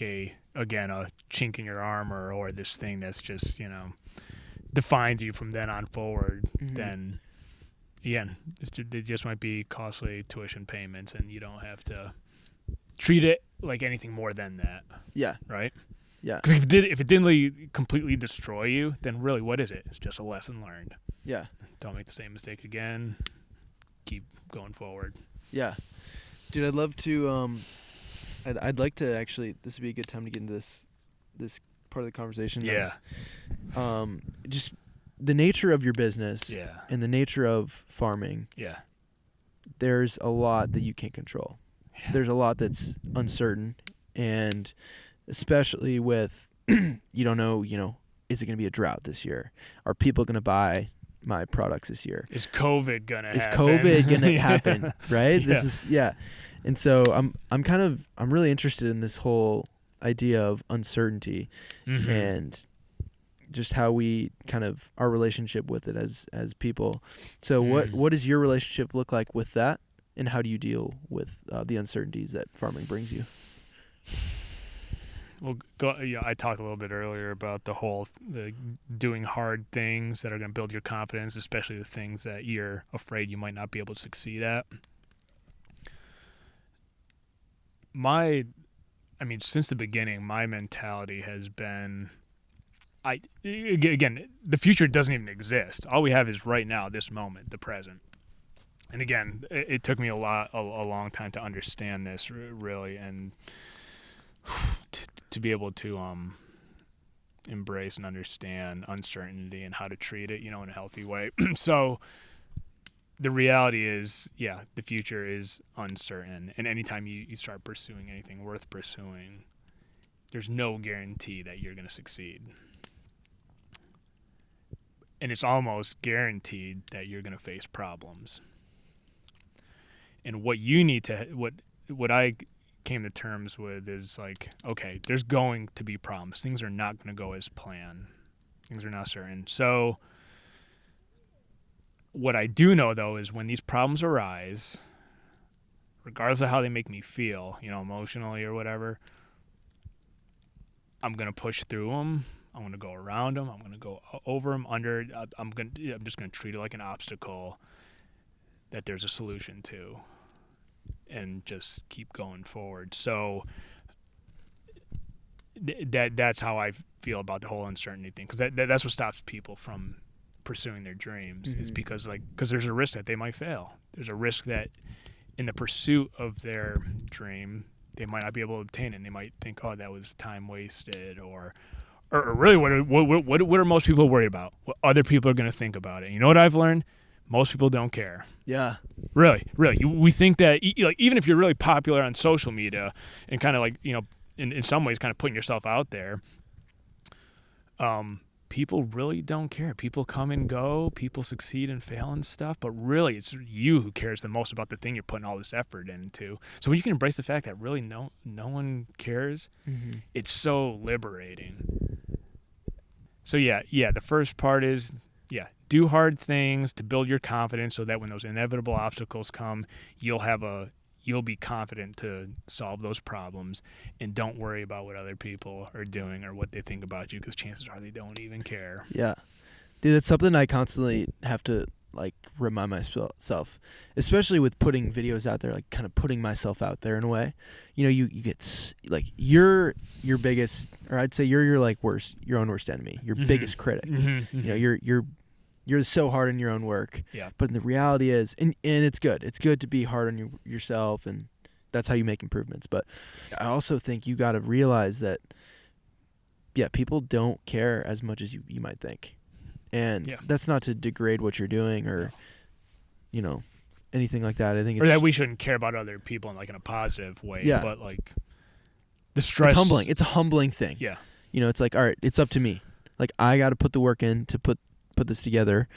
chink in your armor or this thing that's just defines you from then on forward, then again, it just might be costly tuition payments, and you don't have to treat it like anything more than that. Yeah. Right? Yeah. Because if it didn't completely destroy you, then really, what is it? It's just a lesson learned. Yeah. Don't make the same mistake again. Keep going forward. Yeah. Dude, I'd love to I'd like to actually, this would be a good time to get into this part of the conversation. Yeah. Just the nature of your business. Yeah. And the nature of farming. Yeah. There's a lot that you can't control. Yeah. There's a lot that's uncertain, and especially with you don't know, is it going to be a drought this year? Are people going to buy my products this year? Is COVID going to happen? Is COVID going to happen, right? Yeah. This is And so I'm really interested in this whole idea of uncertainty and just how we kind of our relationship with it as people. So what does your relationship look like with that? And how do you deal with the uncertainties that farming brings you? Well, I talked a little bit earlier about the doing hard things that are going to build your confidence, especially the things that you're afraid you might not be able to succeed at. Since the beginning, my mentality has been, again, the future doesn't even exist. All we have is right now, this moment, the present. And again, it took me a long time to understand this, really, and to be able to embrace and understand uncertainty and how to treat it, in a healthy way. So the reality is, the future is uncertain, and anytime you start pursuing anything worth pursuing, there's no guarantee that you're going to succeed. And it's almost guaranteed that you're going to face problems. And what you need to, what I came to terms with is okay, there's going to be problems. Things are not going to go as planned. Things are not certain. So what I do know, though, is when these problems arise, regardless of how they make me feel, emotionally or whatever, I'm going to push through them. I'm going to go around them. I'm going to go over them, under. I'm just going to treat it like an obstacle that there's a solution to, and just keep going forward. So that's how I feel about the whole uncertainty thing, because that's what stops people from pursuing their dreams. Is because there's a risk that they might fail. There's a risk that in the pursuit of their dream, they might not be able to obtain it. And they might think, oh, that was time wasted, or really, what are most people worried about? What other people are going to think about it. And you know what I've learned? Most people don't care. Yeah. Really. We think that even if you're really popular on social media and kind of like, in some ways kind of putting yourself out there, people really don't care. People come and go. People succeed and fail and stuff. But really, it's you who cares the most about the thing you're putting all this effort into. So when you can embrace the fact that really no one cares, it's so liberating. So yeah, the first part is, do hard things to build your confidence so that when those inevitable obstacles come, you'll be confident to solve those problems, and don't worry about what other people are doing or what they think about you, because chances are they don't even care. Yeah. Dude, that's something I constantly have to remind myself, especially with putting videos out there, kind of putting myself out there in a way. You get you're your biggest, or I'd say you're your your own worst enemy, your biggest critic. You're so hard on your own work. Yeah. But the reality is, and it's good. It's good to be hard on yourself, and that's how you make improvements. But I also think you got to realize that, people don't care as much as you might think. And that's not to degrade what you're doing or, anything like that. I think or that we shouldn't care about other people in a positive way. Yeah. But the stress. It's humbling. It's a humbling thing. Yeah. It's all right, it's up to me. I got to put the work in to put this together,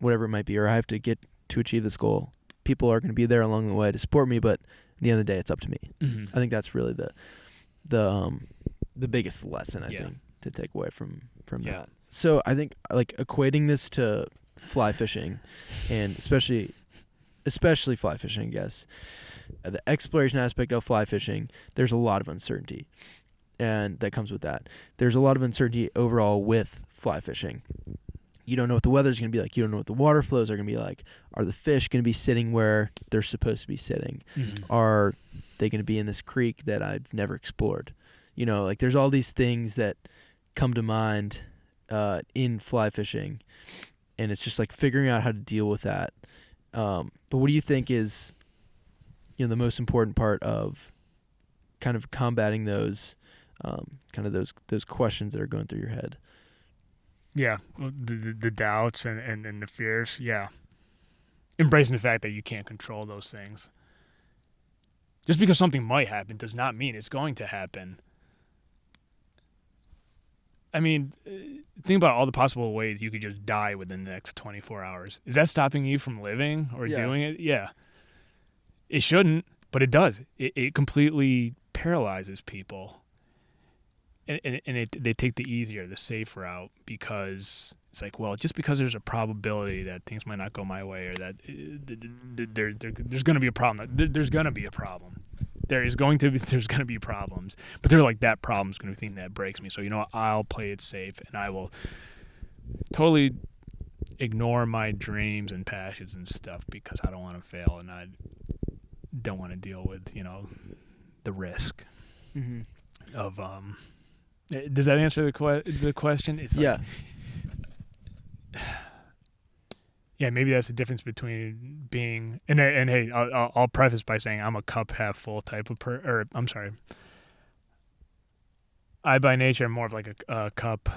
whatever it might be, or I have to get to achieve this goal. People are going to be there along the way to support me, but at the end of the day, it's up to me. I think that's really the biggest lesson I think to take away from that. So I think equating this to fly fishing, and especially fly fishing, I guess, the exploration aspect of fly fishing, there's a lot of uncertainty, and that comes with that. There's a lot of uncertainty overall with fly fishing. You don't know what the weather's going to be like. You don't know what the water flows are going to be like. Are the fish going to be sitting where they're supposed to be sitting? Are they going to be in this creek that I've never explored? There's all these things that come to mind in fly fishing, and it's just figuring out how to deal with that. But what do you think is, the most important part of kind of combating those, those questions that are going through your head? Yeah, the doubts and the fears. Yeah, embracing the fact that you can't control those things. Just because something might happen does not mean it's going to happen. I mean, think about all the possible ways you could just die within the next 24 hours. Is that stopping you from living or doing it? Yeah. It shouldn't, but it does. It completely paralyzes people. And they take the easier, the safe route, because it's just because there's a probability that things might not go my way, or that there's going to be a problem. There's going to be a problem. There's going to be problems, but they're that problem's going to be the thing that breaks me. So I'll play it safe, and I will totally ignore my dreams and passions and stuff because I don't want to fail, and I don't want to deal with the risk of Does that answer the question? It's maybe that's the difference between being and hey, I'll preface by saying I'm a cup half full type of I'm sorry. I by nature am more of a cup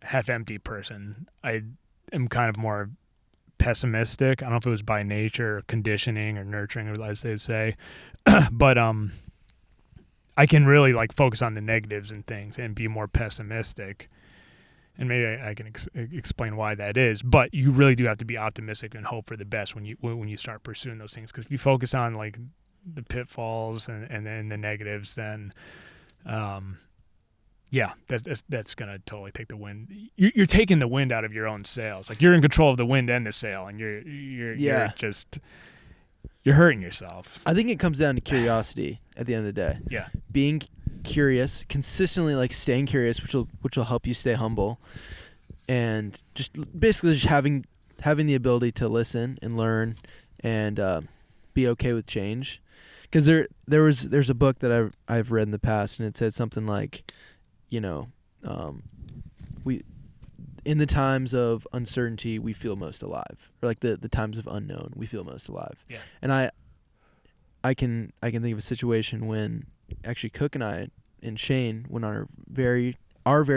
half empty person. I am kind of more pessimistic. I don't know if it was by nature or conditioning or nurturing, as they would say, but I can really like focus on the negatives and things and be more pessimistic. And maybe I can explain why that is. But you really do have to be optimistic and hope for the best when you start pursuing those things. Because if you focus on like the pitfalls and then the negatives, then that's gonna totally take the wind. You're taking the wind out of your own sails. Like you're in control of the wind and the sail, and you're you're hurting yourself. I think it comes down to curiosity at the end of the day. Yeah. Being curious, consistently like staying curious, which will help you stay humble, and just basically just having the ability to listen and learn and be okay with change. Because there's a book that I've read in the past, and it said something like, we in the times of uncertainty we feel most alive, or like the times of unknown we feel most alive. Yeah. And I can think of a situation when actually Cook and I and Shane went on our very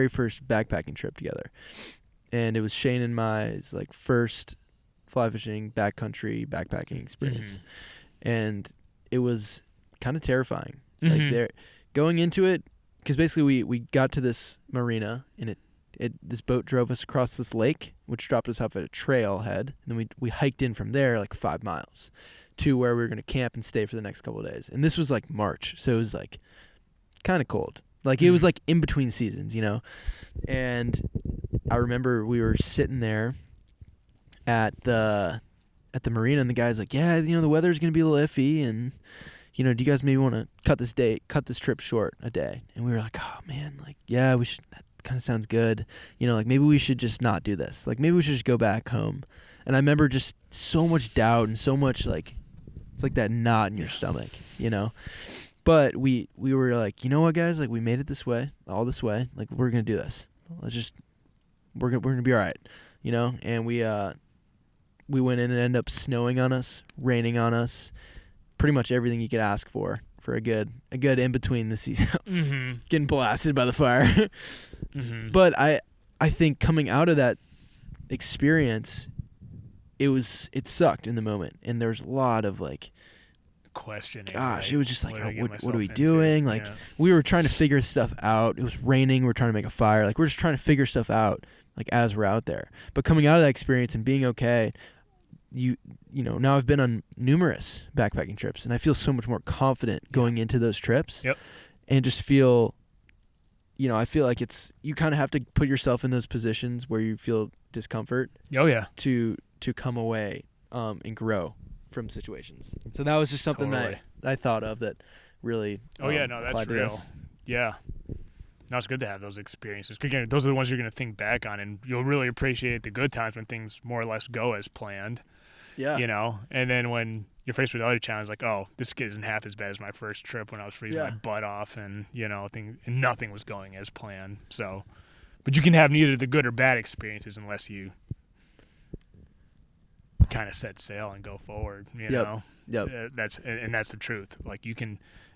first backpacking trip together, and it was Shane and my like first fly fishing backcountry backpacking experience, and it was kind of terrifying. Like there, going into it, because basically we got to this marina, and this boat drove us across this lake, which dropped us off at a trailhead, and then we hiked in from there like 5 miles to where we were going to camp and stay for the next couple of days. And this was like March, so it was like kind of cold. Like it was like in between seasons, And I remember we were sitting there at the marina, and the guy's like, "Yeah, the weather's going to be a little iffy, and do you guys maybe want to cut this trip short a day?" And we were like, "Oh man, like yeah, we should. That kind of sounds good. Like maybe we should just not do this. Like maybe we should just go back home." And I remember just so much doubt and so much like it's like that knot in your stomach, But we were like, you know what, guys? Like we made it all this way. Like we're gonna do this. We're gonna be all right, And we went in and ended up snowing on us, raining on us, pretty much everything you could ask for a good in between the season. Getting blasted by the fire. But I think coming out of that experience, it sucked in the moment, and there was a lot of like questioning. Gosh, it was just like, what are we doing? Like we were trying to figure stuff out. It was raining. We're trying to make a fire. Like we're just trying to figure stuff out, like as we're out there. But coming out of that experience and being okay, now I've been on numerous backpacking trips, and I feel so much more confident going into those trips. Yep. And just feel, I feel like you kind of have to put yourself in those positions where you feel discomfort. Oh yeah. To come away and grow from situations. So that was just something that I thought of that really. That's real. This. Yeah. No, it's good to have those experiences. Again, those are the ones you're going to think back on, and you'll really appreciate the good times when things more or less go as planned. Yeah. And then when you're faced with other challenges, like, oh, this isn't half as bad as my first trip when I was freezing my butt off, and and nothing was going as planned. So, but you can have neither the good or bad experiences unless you kind of set sail and go forward. Yep. That's the truth. Like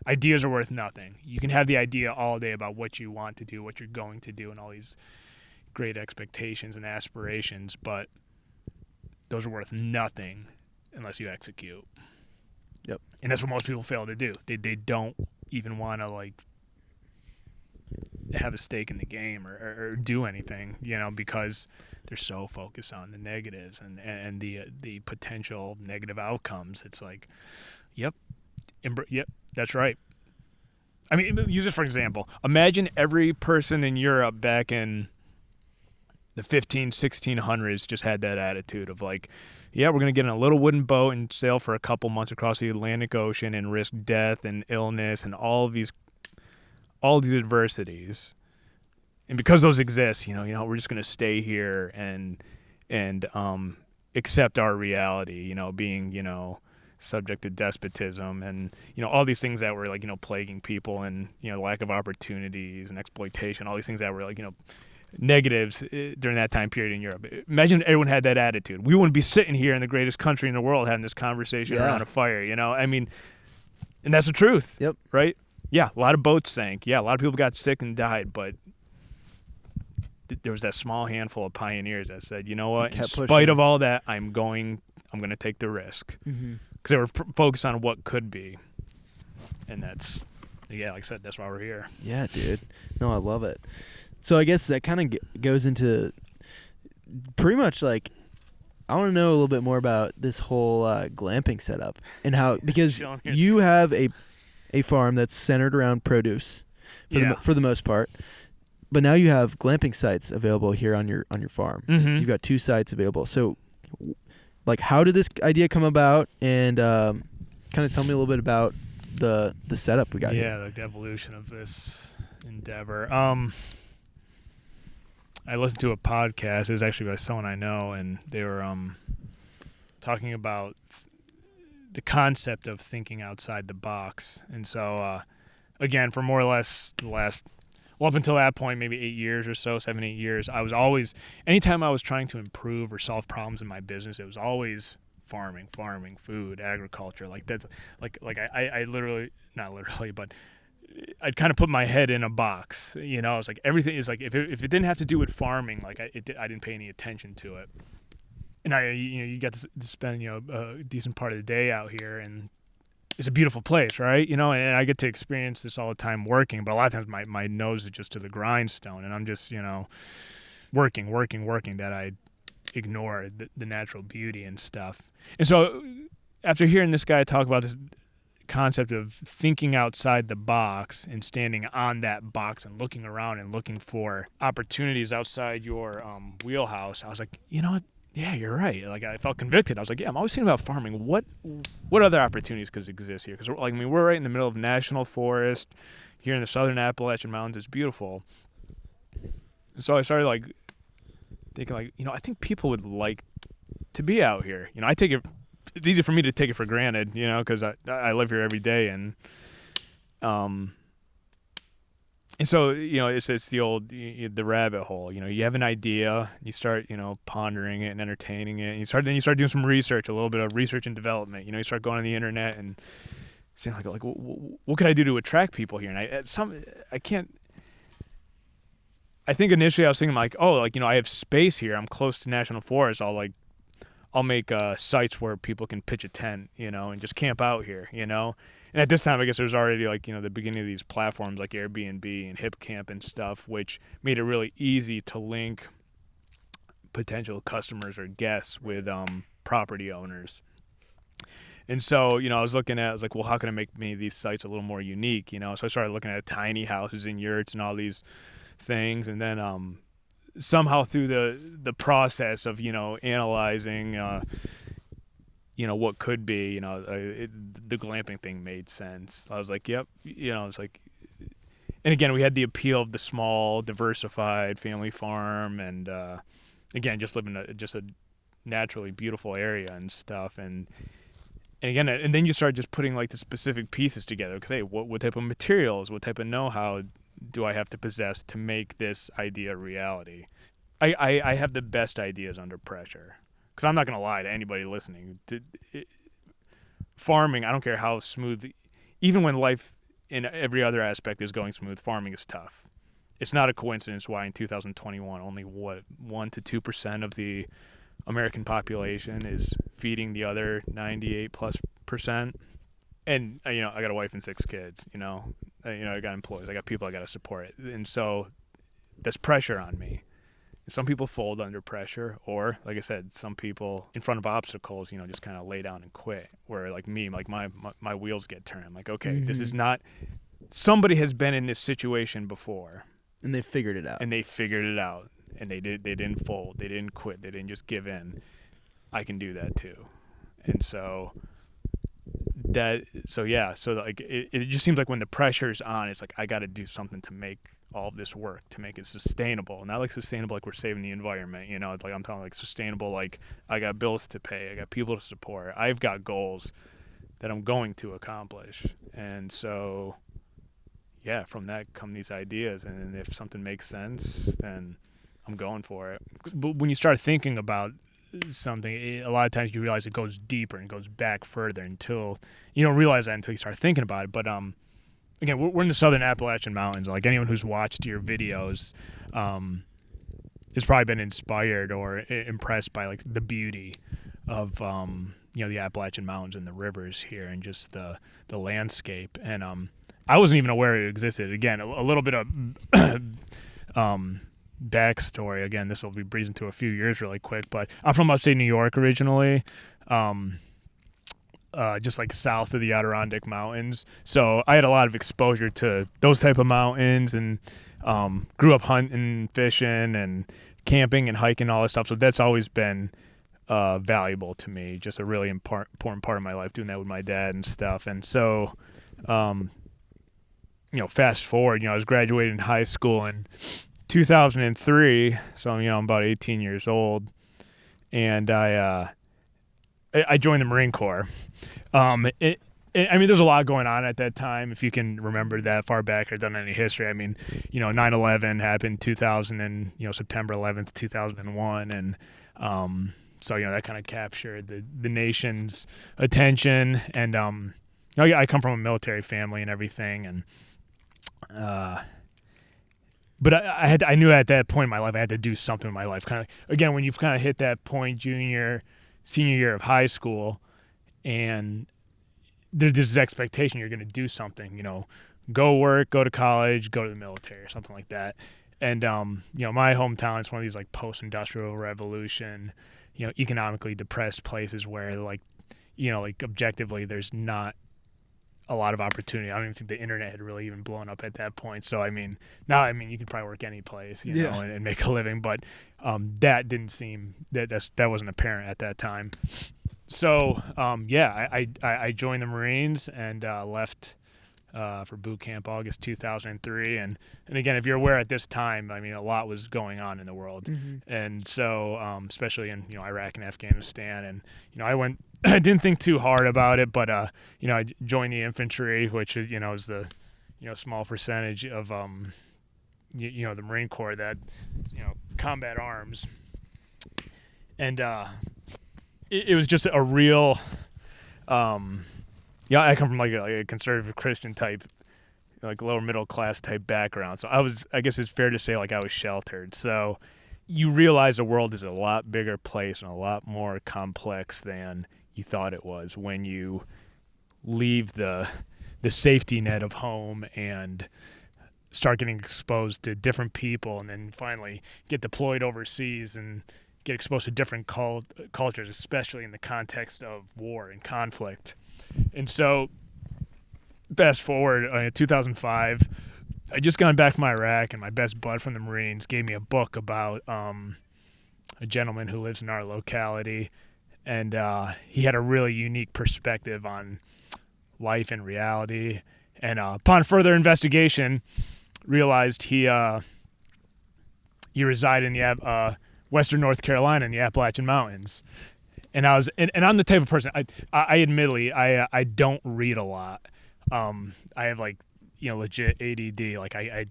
ideas are worth nothing. You can have the idea all day about what you want to do, what you're going to do, and all these great expectations and aspirations, but those are worth nothing unless you execute. Yep. And that's what most people fail to do. They don't even want to like have a stake in the game or do anything, because they're so focused on the negatives and the potential negative outcomes. It's like, yep, that's right. I mean, use it for example. Imagine every person in Europe back in the 1600s just had that attitude of like, yeah, we're going to get in a little wooden boat and sail for a couple months across the Atlantic Ocean and risk death and illness and all these adversities. And because those exist, we're just going to stay here and accept our reality, being, subject to despotism and, all these things that were like, plaguing people and, lack of opportunities and exploitation, all these things that were like, negatives during that time period in Europe. Imagine everyone had that attitude. We wouldn't be sitting here in the greatest country in the world having this conversation around a fire, I mean, and that's the truth. Yep. Right? Yeah, a lot of boats sank. Yeah, a lot of people got sick and died, but there was that small handful of pioneers that said, you know what, in spite of all that, I'm going to take the risk. Because they were focused on what could be. And that's, like I said, that's why we're here. Yeah, dude. No, I love it. So I guess that kind of goes into pretty much like, I want to know a little bit more about this whole glamping setup and how, because you have a farm that's centered around produce for the most part, but now you have glamping sites available here on your farm. You've got 2 sites available. So like, how did this idea come about, and kind of tell me a little bit about the setup we got here. Yeah, the evolution of this endeavor. I listened to a podcast. It was actually by someone I know, and they were talking about the concept of thinking outside the box. And so, again, for more or less the last, well, up until that point, maybe 8 years or so, 7, 8 years, I was always, anytime I was trying to improve or solve problems in my business, it was always farming, food, agriculture. Like that's I literally, not literally, but I'd kind of put my head in a box. You know, it's like everything is like if it didn't have to do with farming, like I didn't pay any attention to it. And you got to spend a decent part of the day out here, and it's a beautiful place, right? And I get to experience this all the time working, but a lot of times my nose is just to the grindstone, and I'm just working that I ignore the natural beauty and stuff. And so after hearing this guy talk about this concept of thinking outside the box and standing on that box and looking around and looking for opportunities outside your wheelhouse, I was like, you know what? Yeah, you're right. Like I felt convicted. I was like, yeah, I'm always thinking about farming. What other opportunities could exist here? Because we're right in the middle of national forest here in the southern Appalachian Mountains. It's beautiful. So I started thinking I think people would like to be out here. I take it. It's easy for me to take it for granted, because I live here every day, and so it's the old the rabbit hole. You have an idea, you start pondering it and entertaining it, and you start doing some research, a little bit of research and development. You start going on the internet and saying like what could I do to attract people here? And I can't. I think initially I was thinking I have space here. I'm close to national forest. I'll make sites where people can pitch a tent, and just camp out here, And at this time, I guess there was already the beginning of these platforms like Airbnb and HipCamp and stuff, which made it really easy to link potential customers or guests with property owners. And so, I was looking at, I was like, well, how can I make these sites a little more unique, So I started looking at tiny houses and yurts and all these things, and then somehow through the process of analyzing what could be the glamping thing made sense. I was like, yep, it's like, and again we had the appeal of the small diversified family farm, and again just living just a naturally beautiful area and stuff, and again, and then you start just putting the specific pieces together. Okay, what type of materials, what type of know-how do I have to possess to make this idea a reality? I have the best ideas under pressure, because I'm not going to lie to anybody listening. Farming, I don't care how smooth, even when life in every other aspect is going smooth, farming is tough. It's not a coincidence why in 2021 only 1 to 2% of the American population is feeding the other 98+%. And I got a wife and 6 kids. I got employees, I got people I got to support, and so there's pressure on me. Some people fold under pressure, or like I said, some people in front of obstacles, just kind of lay down and quit. Where like me, my wheels get turned. I'm like, okay, This is not. Somebody has been in this situation before, and they figured it out. And they didn't fold. They didn't quit. They didn't just give in. I can do that too, and so. It just seems like when the pressure's on, it's like I got to do something to make all of this work, to make it sustainable. Not sustainable like we're saving the environment, It's like I'm talking sustainable, like I got bills to pay, I got people to support, I've got goals that I'm going to accomplish. And so from that come these ideas, and if something makes sense, then I'm going for it. But when you start thinking about something, a lot of times you realize it goes deeper and goes back further until you don't realize that until you start thinking about it. But again, we're in the southern Appalachian Mountains. Like anyone who's watched your videos has probably been inspired or impressed by the beauty of the Appalachian Mountains and the rivers here, and just the landscape. And I wasn't even aware it existed. Again, a little bit of backstory. Again, this will be breezing through a few years really quick, but I'm from upstate New York originally, just south of the Adirondack Mountains. So I had a lot of exposure to those type of mountains, and grew up hunting, fishing, and camping and hiking, all that stuff. So that's always been valuable to me, just a really important part of my life, doing that with my dad and stuff. And so, fast forward, I was graduating high school in 2003, so I'm about 18 years old, and I joined the Marine Corps. There's a lot going on at that time. If you can remember that far back or done any history, 9/11 happened 2000 and September 11th, 2001, and so that kind of captured the nation's attention. And I come from a military family and everything, and but I knew at that point in my life I had to do something in my life. Kind of again, when you've kind of hit that point, senior year of high school, and there's this expectation you're going to do something. Go work, go to college, go to the military, or something like that. And my hometown is one of these like post-industrial revolution, economically depressed places where like objectively there's not a lot of opportunity. I don't even think the internet had really even blown up at that point. So now you could probably work any place, and make a living. But that didn't seem that wasn't apparent at that time. So I joined the Marines and left for boot camp August 2003. And again, if you're aware at this time, a lot was going on in the world, and so especially in Iraq and Afghanistan. And I didn't think too hard about it, but I joined the infantry, which is is the small percentage of the Marine Corps that combat arms, and it was just a real I come from like a conservative Christian type, like lower middle class type background, so I guess it's fair to say like I was sheltered. So you realize the world is a lot bigger place and a lot more complex than you thought it was when you leave the safety net of home and start getting exposed to different people, and then finally get deployed overseas and get exposed to different cultures, especially in the context of war and conflict. And so fast forward, 2005, I just gone back from Iraq, and my best bud from the Marines gave me a book about a gentleman who lives in our locality, and he had a really unique perspective on life and reality. And upon further investigation, realized he resided in the Western North Carolina in the Appalachian Mountains. And I'm the type of person, I admittedly, I don't read a lot. I have like, legit ADD. Like I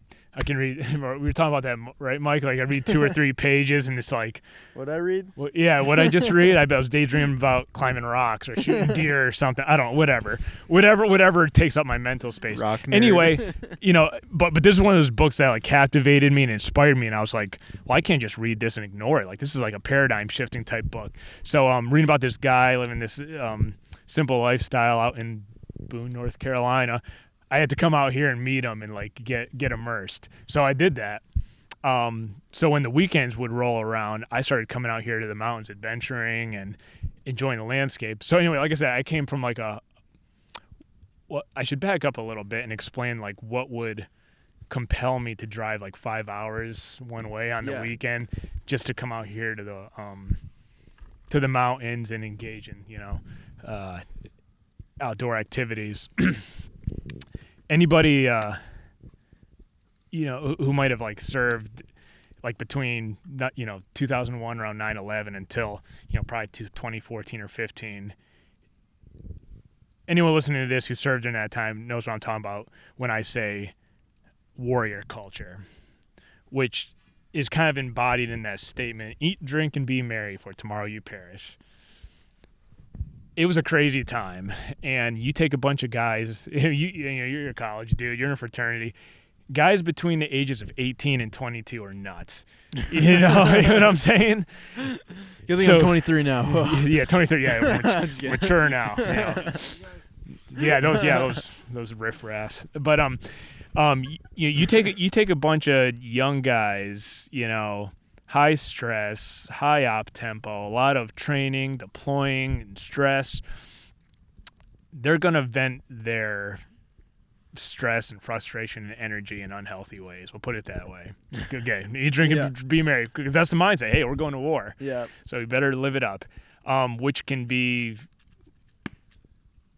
can read, we were talking about that, right, Mike? Like I read 2 or 3 pages and it's like. What'd I read? Well, yeah, what I just read, I was daydreaming about climbing rocks or shooting deer or something. I don't know, whatever takes up my mental space. Rock nerd. Anyway, but this is one of those books that like captivated me and inspired me, and I was like, well, I can't just read this and ignore it. Like this is like a paradigm shifting type book. So reading about this guy living this simple lifestyle out in Boone, North Carolina, I had to come out here and meet him and like get immersed. So I did that. So when the weekends would roll around, I started coming out here to the mountains, adventuring and enjoying the landscape. So anyway, like I said, I came from like I should back up a little bit and explain like what would compel me to drive like 5 hours one way on the weekend just to come out here to the mountains and engage in, outdoor activities. Anybody, who might have like served like between, 2001 around 9/11 until, probably 2014 or 15. Anyone listening to this who served during that time knows what I'm talking about when I say warrior culture, which is kind of embodied in that statement, eat, drink, and be merry, for tomorrow you perish. It was a crazy time, and you take a bunch of guys, you're a college dude, you're in a fraternity, guys between the ages of 18 and 22 are nuts. You know what I'm saying? You think I'm 23 now. Yeah, 23, mature now. Those riffraffs. But you take a bunch of young guys, high stress, high op tempo, a lot of training, deploying, and stress. They're gonna vent their stress and frustration and energy in unhealthy ways. We'll put it that way. Okay, eat, drink, and be merry, because that's the mindset. Hey, we're going to war. Yeah. So we better live it up, which can be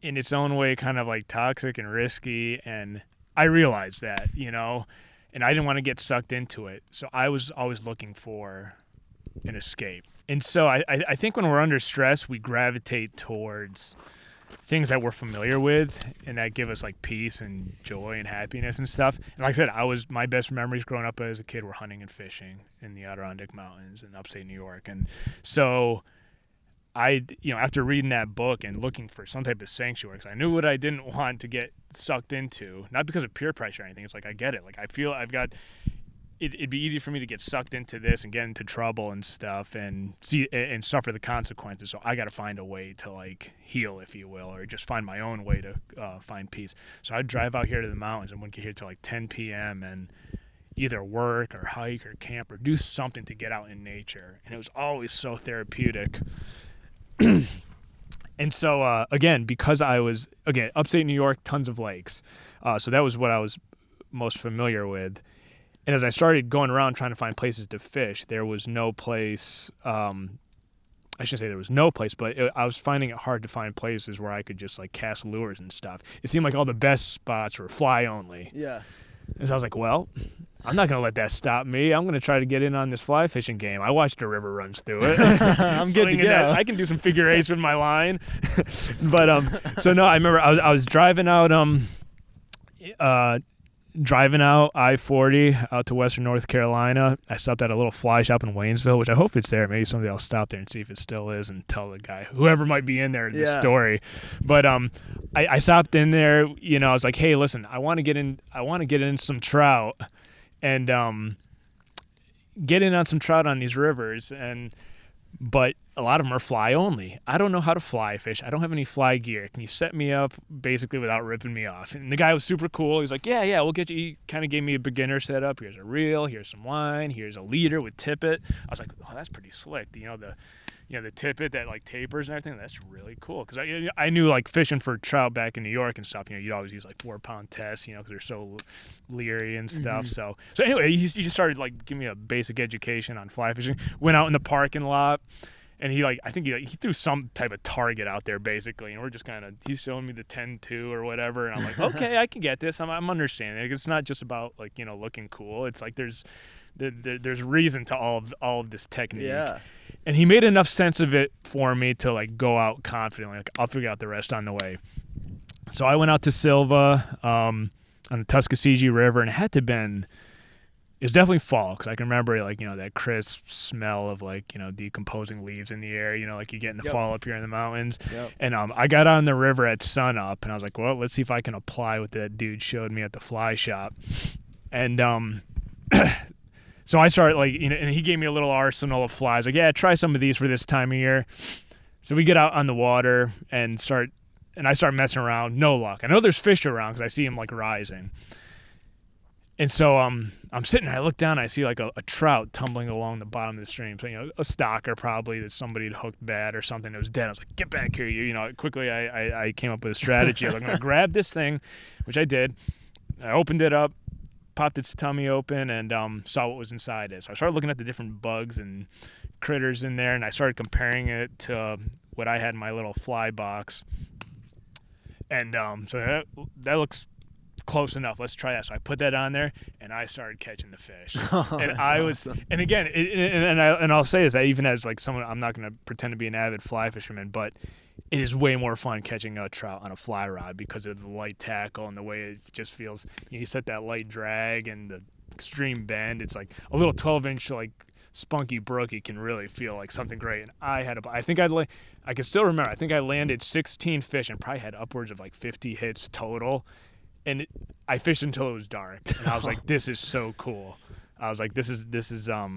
in its own way kind of like toxic and risky. And I realized that, and I didn't want to get sucked into it. So I was always looking for an escape. And so I think when we're under stress, we gravitate towards things that we're familiar with and that give us like peace and joy and happiness and stuff. And like I said, my best memories growing up as a kid were hunting and fishing in the Adirondack Mountains in upstate New York. And so after reading that book and looking for some type of sanctuary, because I knew what I didn't want to get sucked into, not because of peer pressure or anything. It's like, I get it. Like, I feel it'd be easy for me to get sucked into this and get into trouble and stuff and suffer the consequences. So I got to find a way to like heal, if you will, or just find my own way to find peace. So I'd drive out here to the mountains and wouldn't get here till like 10 p.m. and either work or hike or camp or do something to get out in nature. And it was always so therapeutic. And so, again, because I was, upstate New York, tons of lakes. So that was what I was most familiar with. And as I started going around trying to find places to fish, there was no place, I shouldn't say there was no place, but I was finding it hard to find places where I could just like cast lures and stuff. It seemed like all the best spots were fly only. Yeah. And so I was like, well, I'm not going to let that stop me. I'm going to try to get in on this fly fishing game. I watched the river runs through it. I'm good to go. I can do some figure eights with my line. But so no, I remember I was driving out I-40 out to western North Carolina. I stopped at a little fly shop in Waynesville, which I hope it's there. Maybe someday I'll stop there and see if it still is and tell the guy, whoever might be in there, the story. But I stopped in there. I was like, hey, listen, I want to get in some trout and get in on some trout on these rivers. But a lot of them are fly only. I don't know how to fly fish. I don't have any fly gear. Can you set me up basically without ripping me off? And the guy was super cool. He's like, yeah, we'll get you. He kind of gave me a beginner setup. Here's a reel. Here's some line. Here's a leader with tippet. I was like, oh, that's pretty slick. The tippet that like tapers and everything. That's really cool. Because I knew like fishing for trout back in New York and stuff. You'd always use like 4-pound tests. Because they're so leery and stuff. Mm-hmm. So anyway, he just started like giving me a basic education on fly fishing. Went out in the parking lot. And I think he threw some type of target out there basically, and we're just he's showing me the 10-2 or whatever, and I'm like, okay, I can get this. I'm understanding it. It's not just about like looking cool. It's like there's reason to all of this technique. Yeah. And he made enough sense of it for me to like go out confidently. Like I'll figure out the rest on the way. So I went out to Silva on the Tuskegee River, and it had to have been. It was definitely fall because I can remember like that crisp smell of like decomposing leaves in the air, like you get in the fall up here in the mountains. Yep. And I got on the river at sunup, and I was like, well, let's see if I can apply what that dude showed me at the fly shop. And so I started like and he gave me a little arsenal of flies. Like, yeah, try some of these for this time of year. So we get out on the water and I start messing around. No luck. I know there's fish around because I see them like rising. And so I'm sitting there, I look down, I see like a trout tumbling along the bottom of the stream. So, a stalker probably that somebody had hooked bad or something that was dead. I was like, get back here. Quickly I came up with a strategy. I was like, I'm going to grab this thing, which I did. I opened it up, popped its tummy open, and saw what was inside it. So I started looking at the different bugs and critters in there, and I started comparing it to what I had in my little fly box. And so that looks close enough. Let's try that. So I put that on there, and I started catching the fish. And I was, awesome. And again, I'll say this, even as like someone, I'm not going to pretend to be an avid fly fisherman, but it is way more fun catching a trout on a fly rod because of the light tackle and the way it just feels. You set that light drag and the extreme bend. It's like a little 12-inch like spunky brookie can really feel like something great. And I can still remember. I think I landed 16 fish and probably had upwards of like 50 hits total. And I fished until it was dark, and I was like, "This is so cool." I was like, "This is." I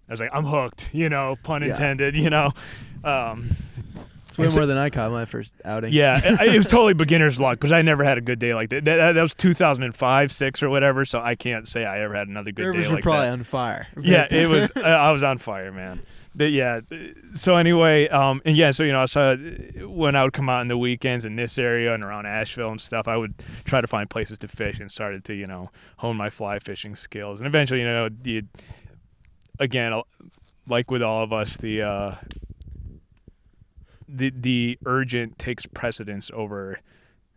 was like, "I'm hooked," pun intended. It's way more than I caught my first outing. Yeah, it was totally beginner's luck because I never had a good day like that. That was 2005, 6 or whatever. So I can't say I ever had another good day like that. Rivers were probably on fire. Yeah, it was. I was on fire, man. So anyway, and yeah, so so when I would come out on the weekends in this area and around Asheville and stuff, I would try to find places to fish and started to hone my fly fishing skills. And eventually, again, like with all of us, the urgent takes precedence over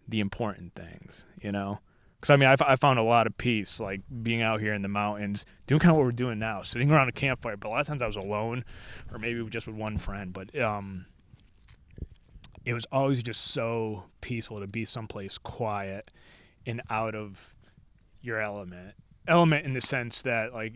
the important things, Because, I found a lot of peace, like being out here in the mountains, doing kind of what we're doing now, sitting around a campfire. But a lot of times I was alone or maybe just with one friend. But it was always just so peaceful to be someplace quiet and out of your element. Element in the sense that, like,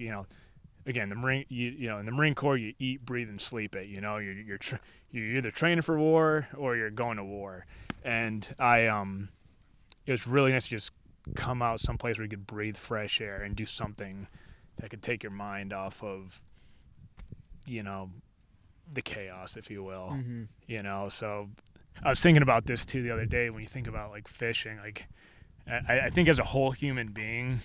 again, the Marine, in the Marine Corps, you eat, breathe, and sleep it. You're either training for war or you're going to war. And it was really nice to just come out someplace where you could breathe fresh air and do something that could take your mind off of, the chaos, if you will. Mm-hmm. So I was thinking about this too the other day. When you think about like fishing, like I think as a whole human being,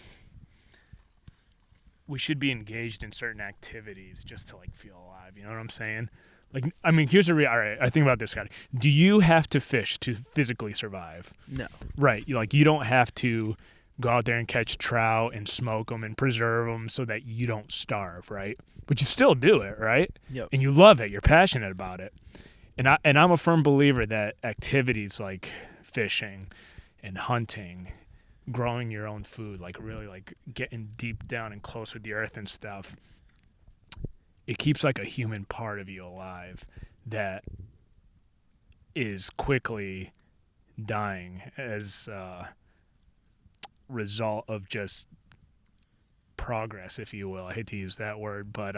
we should be engaged in certain activities just to like feel alive. You know what I'm saying? Like, here's all right, I think about this, Scotty. Do you have to fish to physically survive? No. Right. You don't have to go out there and catch trout and smoke them and preserve them so that you don't starve, right? But you still do it, right? Yep. And you love it. You're passionate about it. And I'm a firm believer that activities like fishing and hunting, growing your own food, like really like getting deep down and close with the earth and stuff, it keeps like a human part of you alive that is quickly dying as a result of just progress, if you will. I hate to use that word, but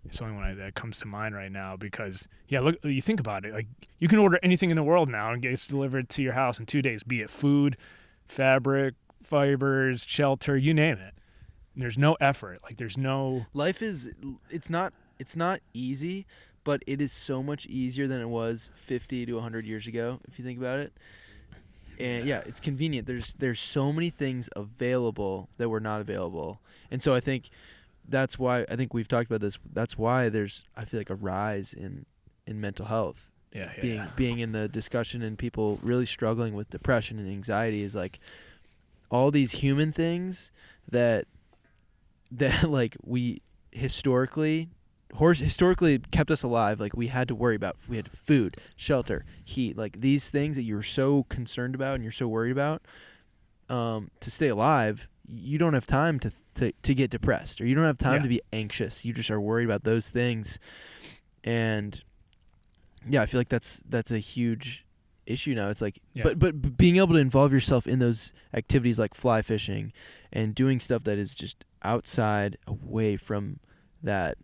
it's the only one that comes to mind right now because, look, you think about it. Like, you can order anything in the world now and it's delivered to your house in 2 days, be it food, fabric, fibers, shelter, you name it. There's no effort. Like, there's no... Life is... It's not easy, but it is so much easier than it was 50 to 100 years ago, if you think about it. And, it's convenient. There's so many things available that were not available. And so I think that's why... I think we've talked about this. That's why there's, I feel like, a rise in mental health. Being in the discussion and people really struggling with depression and anxiety is, like, all these human things that like we historically kept us alive. Like, we had to worry about. We had food, shelter, heat, like these things that you're so concerned about and you're so worried about. To stay alive, you don't have time to get depressed, or you don't have time to be anxious. You just are worried about those things, and I feel like that's a huge issue now. It's like, but being able to involve yourself in those activities like fly fishing and doing stuff that is just outside, away from that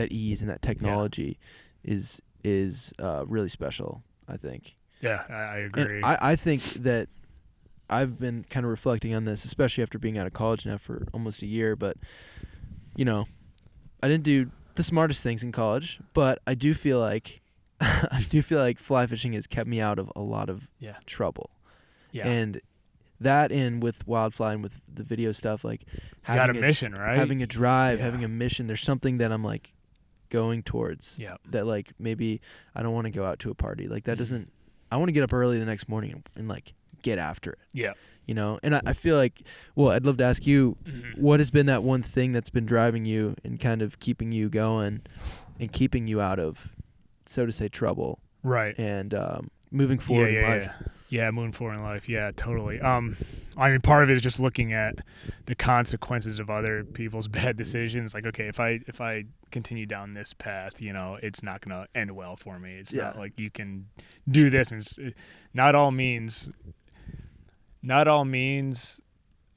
ease and that technology is really special, I think. Yeah, I agree. And I think that I've been kind of reflecting on this, especially after being out of college now for almost a year, but I didn't do the smartest things in college, but I do feel like fly fishing has kept me out of a lot of trouble. Yeah. And that, and with wildfly and with the video stuff, like having a mission, right? Having a drive, having a mission. There's something that I'm like going towards. Yeah. That like maybe I don't want to go out to a party. Like that doesn't. I want to get up early the next morning and like get after it. Yeah. And I feel like, well, I'd love to ask you, what has been that one thing that's been driving you and kind of keeping you going and keeping you out of, so to say, trouble. Right. And moving forward in life. Yeah, moving forward in life. Yeah, totally. Part of it is just looking at the consequences of other people's bad decisions. Like, okay, if I continue down this path, it's not going to end well for me. It's not like you can do this, and not all means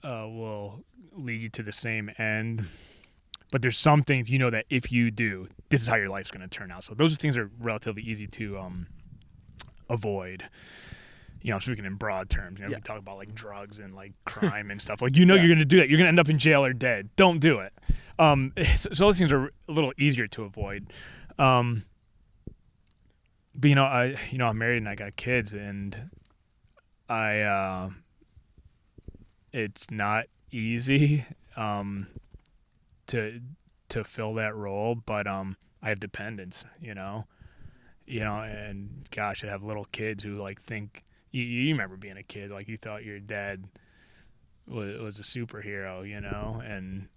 will lead you to the same end. But there's some things that if you do, this is how your life's going to turn out. So those things are relatively easy to avoid. Speaking in broad terms, we talk about like drugs and like crime and stuff. Like, you're going to do that. You're going to end up in jail or dead. Don't do it. So those things are a little easier to avoid. But I'm married and I got kids, and it's not easy to fill that role, but I have dependents, and gosh, I have little kids who like think you remember being a kid, like you thought your dad was a superhero, and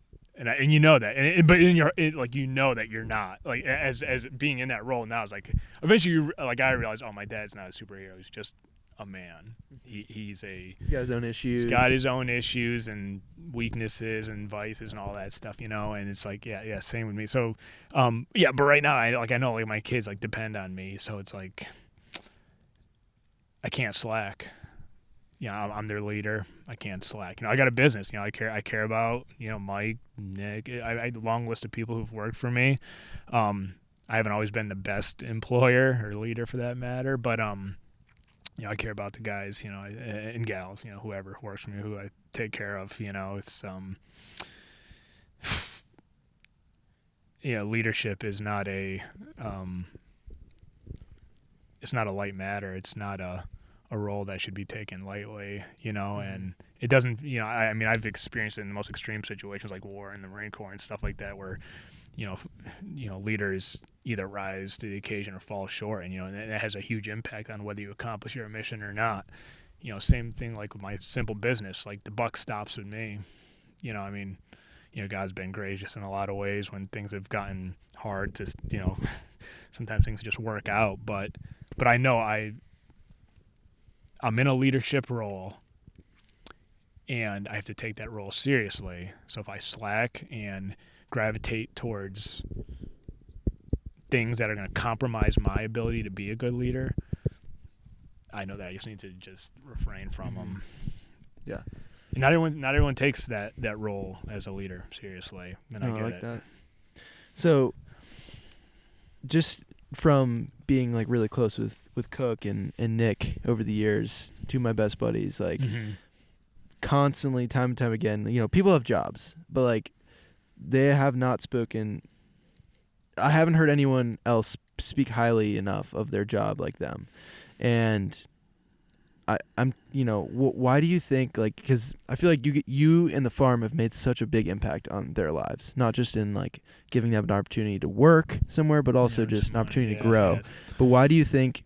you know that, but in like that you're not, like as being in that role now is like eventually like I realized, oh, my dad's not a superhero, he's just a man. He's got his own issues. He's got his own issues and weaknesses and vices and all that stuff, and it's like yeah, same with me. So but right now I know like my kids like depend on me, so it's like I can't slack. I'm their leader. I can't slack. I got a business. I care about Mike, Nick. I had a long list of people who've worked for me. I haven't always been the best employer or leader for that matter, but I care about the guys, and gals, whoever works for me, who I take care of. It's leadership is not it's not a light matter. It's not a role that should be taken lightly, and it doesn't, I mean, I've experienced it in the most extreme situations like war and the Marine Corps and stuff like that where, leaders either rise to the occasion or fall short, and it has a huge impact on whether you accomplish your mission or not. Same thing like with my simple business, like the buck stops with me. God's been gracious in a lot of ways when things have gotten hard to, sometimes things just work out, but I know I'm in a leadership role and I have to take that role seriously. So if I slack and gravitate towards things that are going to compromise my ability to be a good leader, I know that I just need to just refrain from them. Yeah. And not everyone takes that role as a leader seriously, and I get like it. That. So just from being like really close with Cook and Nick over the years, two of my best buddies, like constantly, time and time again, people have jobs, but like they have not spoken. I haven't heard anyone else speak highly enough of their job like them. And I'm why do you think, like, because I feel like you and the farm have made such a big impact on their lives, not just in like giving them an opportunity to work somewhere, but also just an opportunity to grow. But why do you think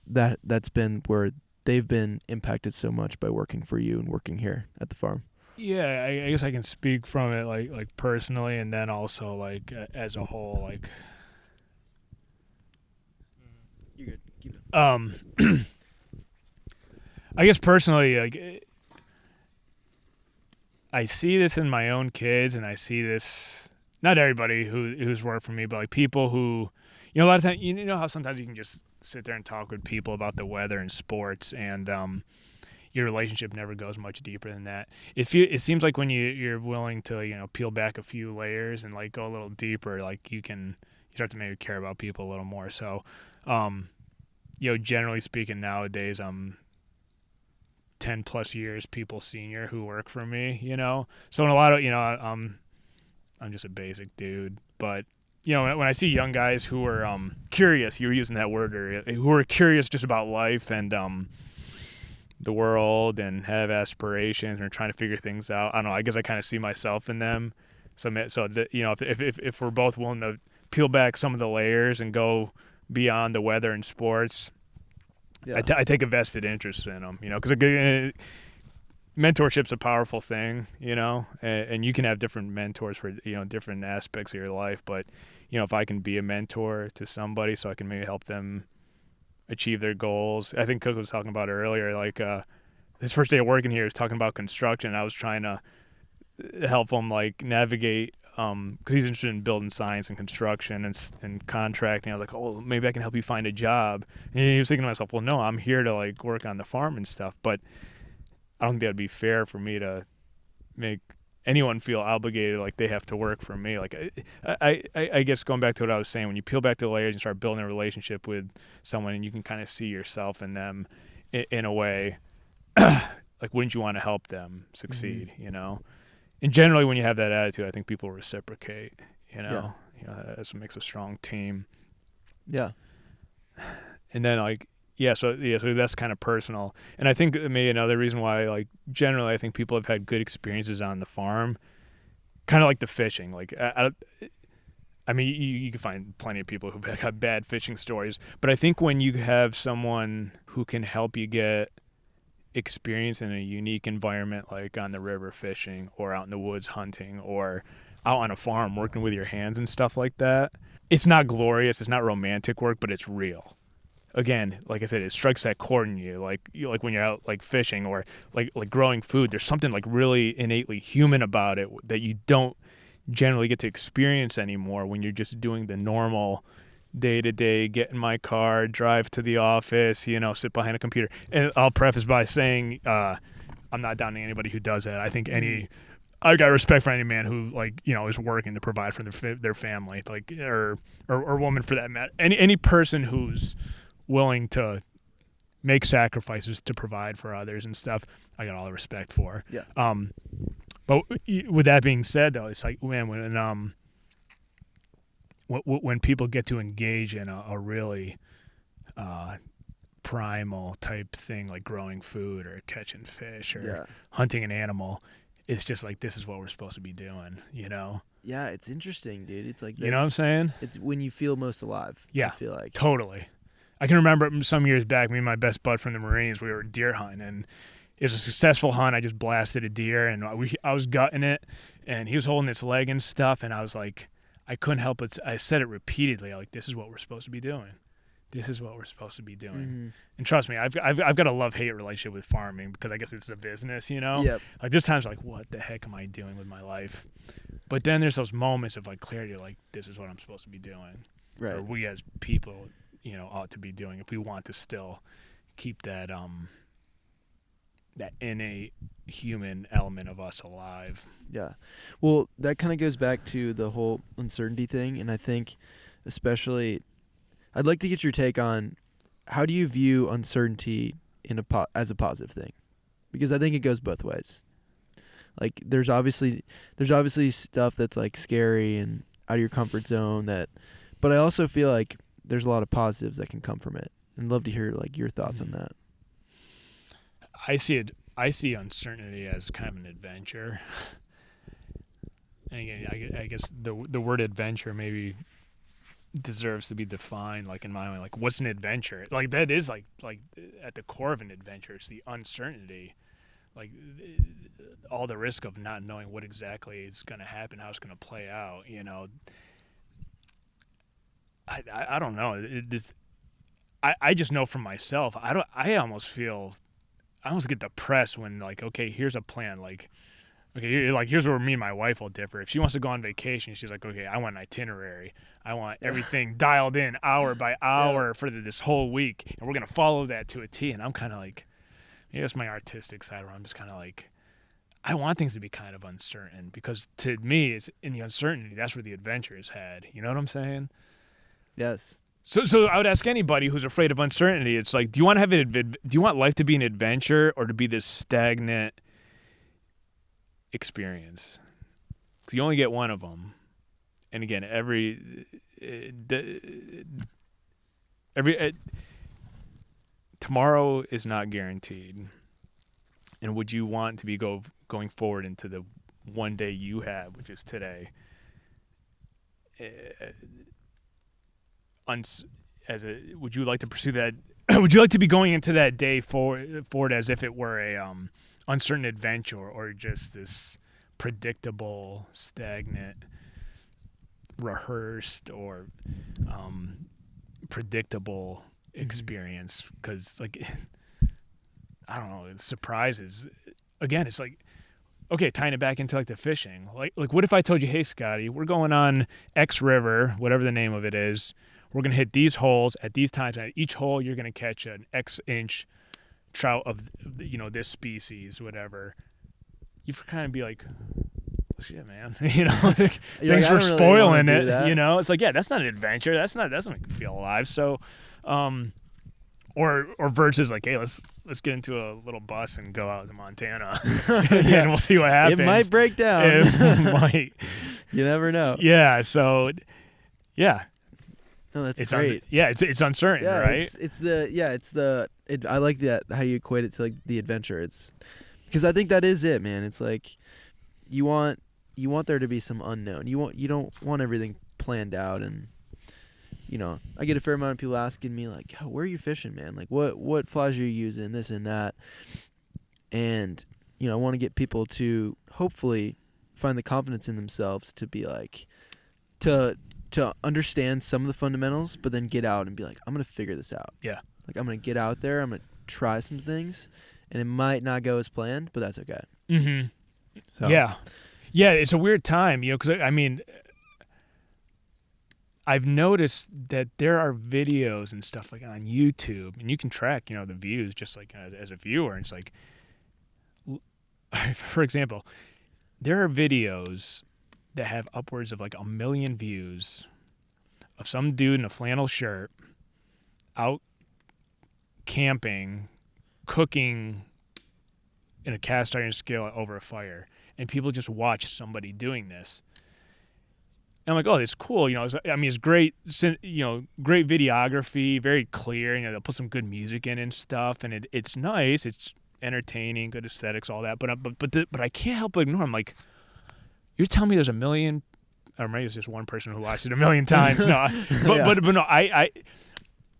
that's been where they've been impacted so much by working for you and working here at the farm? Yeah, I guess I can speak from it like personally, and then also like as a whole, like. You're good. Keep it. I guess personally, like, I see this in my own kids, and I see this, not everybody who's worked for me, but like people who, a lot of times, how sometimes you can just sit there and talk with people about the weather and sports, and your relationship never goes much deeper than that. It seems like when you're willing to peel back a few layers and like go a little deeper, like you start to maybe care about people a little more. So, generally speaking, nowadays I'm 10 plus years people senior who work for me, so in a lot of, I'm just a basic dude, but when I see young guys who are curious, you were using that word earlier, who are curious just about life and the world and have aspirations and are trying to figure things out, I don't know, I guess I kind of see myself in them. So that, if we're both willing to peel back some of the layers and go beyond the weather and sports, yeah. I take a vested interest in them, because mentorship's a powerful thing, and you can have different mentors for, different aspects of your life. But, if I can be a mentor to somebody so I can maybe help them achieve their goals. I think Cook was talking about it earlier, like his first day of working here, he was talking about construction. I was trying to help him like navigate, because he's interested in building science and construction and contracting. I was like, oh, maybe I can help you find a job. And he was thinking to myself, well, no, I'm here to like work on the farm and stuff, but I don't think that'd be fair for me to make anyone feel obligated like they have to work for me. Like I guess going back to what I was saying, when you peel back the layers and start building a relationship with someone and you can kind of see yourself in them in a way, like wouldn't you want to help them succeed, And generally when you have that attitude, I think people reciprocate, Yeah. That's what makes a strong team. Yeah. And then so that's kind of personal. And I think maybe another reason why, like, generally I think people have had good experiences on the farm, kind of like the fishing. Like, I mean, you can find plenty of people who have bad fishing stories, but I think when you have someone who can help you get experience in a unique environment, like on the river fishing or out in the woods hunting or out on a farm working with your hands and stuff like that, it's not glorious, it's not romantic work, but it's real. Again, like I said, it strikes that chord in you, like when you're out like fishing or like growing food. There's something like really innately human about it that you don't generally get to experience anymore when you're just doing the normal day-to-day, get in my car, drive to the office, sit behind a computer. And I'll preface by saying I'm not downing anybody who does that. I think I got respect for any man who is working to provide for their family, or woman for that matter. Any person who's willing to make sacrifices to provide for others and stuff, I got all the respect for. Yeah. But with that being said, though, it's like, man, when people get to engage in a really primal type thing, like growing food or catching fish or hunting an animal, it's just like, this is what we're supposed to be doing, Yeah, it's interesting, dude. It's like, you know what I'm saying? It's when you feel most alive. Yeah, I feel like. Totally. I can remember some years back, me and my best bud from the Marines, we were deer hunting, and it was a successful hunt. I just blasted a deer, and I was gutting it, and he was holding its leg and stuff, and I was like, I couldn't help but I said it repeatedly, like, this is what we're supposed to be doing. This is what we're supposed to be doing. Mm-hmm. And trust me, I've got a love-hate relationship with farming because I guess it's a business, Yep. Like, there's times like, what the heck am I doing with my life? But then there's those moments of like clarity, like, this is what I'm supposed to be doing. Right. Or we as people, ought to be doing if we want to still keep that that innate human element of us alive. Yeah. Well, that kind of goes back to the whole uncertainty thing, and I think especially I'd like to get your take on how do you view uncertainty as a positive thing? Because I think it goes both ways. Like there's obviously stuff that's like scary and out of your comfort zone but I also feel like there's a lot of positives that can come from it. I'd love to hear like your thoughts on that. I see uncertainty as kind of an adventure. And again, I guess the word adventure maybe deserves to be defined, like in my mind, like what's an adventure? Like that is like at the core of an adventure, it's the uncertainty, like all the risk of not knowing what exactly is going to happen, how it's going to play out. I don't know. I just know for myself. I almost get depressed when like, okay, here's a plan. Like, okay, here's where me and my wife will differ. If she wants to go on vacation, she's like, okay, I want an itinerary. I want everything dialed in hour by hour for this whole week, and we're gonna follow that to a T. And I'm kind of like, maybe that's my artistic side where I'm just kind of like, I want things to be kind of uncertain because to me, it's in the uncertainty that's where the adventure is had. You know what I'm saying? Yes. So I would ask anybody who's afraid of uncertainty. It's like, do you want life to be an adventure or to be this stagnant experience? Because you only get one of them. And again, tomorrow is not guaranteed. And would you want to be going forward into the one day you have, which is today? Would you like to pursue that? Would you like to be going into that day forward as if it were a uncertain adventure, or just this predictable, stagnant, rehearsed, or predictable experience? Because like, I don't know, surprises. Again, it's like, okay, tying it back into like the fishing. Like what if I told you, hey, Scotty, we're going on X River, whatever the name of it is. We're going to hit these holes at these times. At each hole, you're going to catch an X inch trout of, this species, whatever. You kind of be like, oh, shit, man. Thanks for spoiling it. It's like, yeah, that's not an adventure. That doesn't make me feel alive. So, or versus like, hey, let's get into a little bus and go out to Montana, and we'll see what happens. It might break down. It might. You never know. Yeah. So, yeah. No, that's great. It's uncertain, right? I like that how you equate it to like the adventure. It's because I think that is it, man. It's like you want there to be some unknown. You don't want everything planned out. And I get a fair amount of people asking me like, oh, where are you fishing, man? Like what flies are you using, this and that. And I want to get people to hopefully find the confidence in themselves to be like to understand some of the fundamentals, but then get out and be like, I'm going to figure this out. Yeah. Like, I'm going to get out there, I'm going to try some things, and it might not go as planned, but that's okay. Mm-hmm. So. Yeah. Yeah, it's a weird time, because, I mean, I've noticed that there are videos and stuff like on YouTube, and you can track, the views just like as a viewer. And it's like, for example, there are videos that have upwards of like 1 million views of some dude in a flannel shirt out camping, cooking in a cast iron skillet over a fire, and people just watch somebody doing this. And I'm like, oh, it's cool. It's great, great videography, very clear. They'll put some good music in and stuff, and it's nice. It's entertaining, good aesthetics, all that. But I can't help but ignore. I'm like, you're telling me there's 1 million, or maybe it's just one person who watched it 1 million times. No, but no, I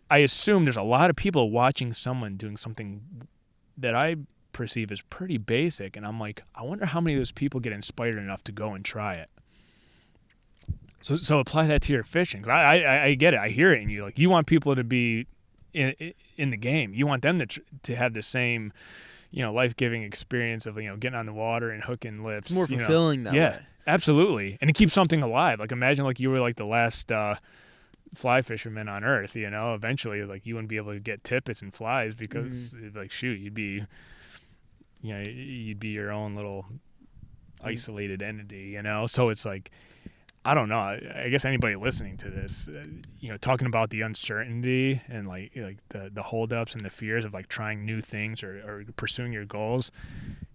assume there's a lot of people watching someone doing something that I perceive as pretty basic, and I'm like, I wonder how many of those people get inspired enough to go and try it. So apply that to your fishing. 'Cause I get it. I hear it in you. Like, you want people to be in the game. You want them to have the same, life-giving experience of, getting on the water and hooking lips. It's more fulfilling that way. Yeah, absolutely. And it keeps something alive. Like, imagine like you were like the last fly fisherman on earth. Eventually, like, you wouldn't be able to get tippets and flies because like, shoot, you'd be your own little isolated entity. So it's like, I don't know. I guess anybody listening to this, talking about the uncertainty and like the holdups and the fears of like trying new things or pursuing your goals.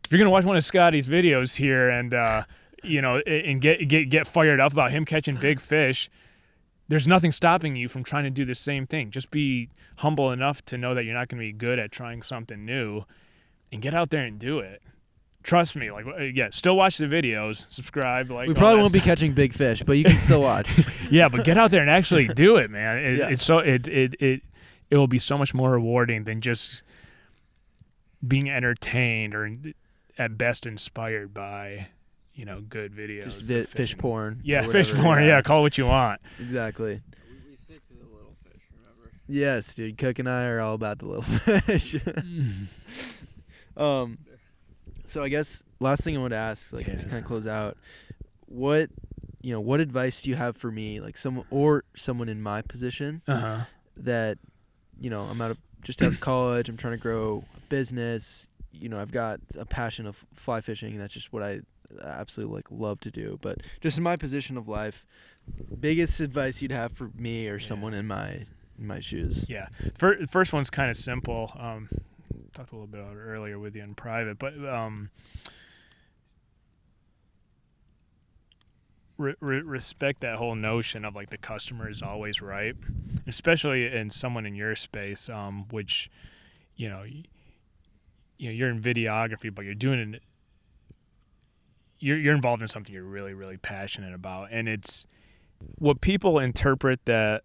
If you're gonna watch one of Scotty's videos here and and get fired up about him catching big fish, there's nothing stopping you from trying to do the same thing. Just be humble enough to know that you're not going to be good at trying something new, and get out there and do it. Trust me, still watch the videos, subscribe. We probably won't be catching big fish, but you can still watch. Yeah, but get out there and actually do it, man. It will be so much more rewarding than just being entertained or at best inspired by, good videos. Just fish porn. Yeah, fish porn. Yeah, call it what you want. Exactly. We stick to the little fish, remember? Yes, dude. Cook and I are all about the little fish. So I guess last thing I want to ask, to kind of close out, what advice do you have for me, like someone in my position that, I'm just out of college, I'm trying to grow a business, I've got a passion of fly fishing, and that's just what I absolutely love to do. But just in my position of life, biggest advice you'd have for me or someone in my shoes? Yeah, first one's kind of simple. Talked a little bit about it earlier with you in private, but respect that whole notion of like the customer is always right, especially in someone in your space, which you're in videography, but you're doing it. You're involved in something you're really, really passionate about, and it's what people interpret that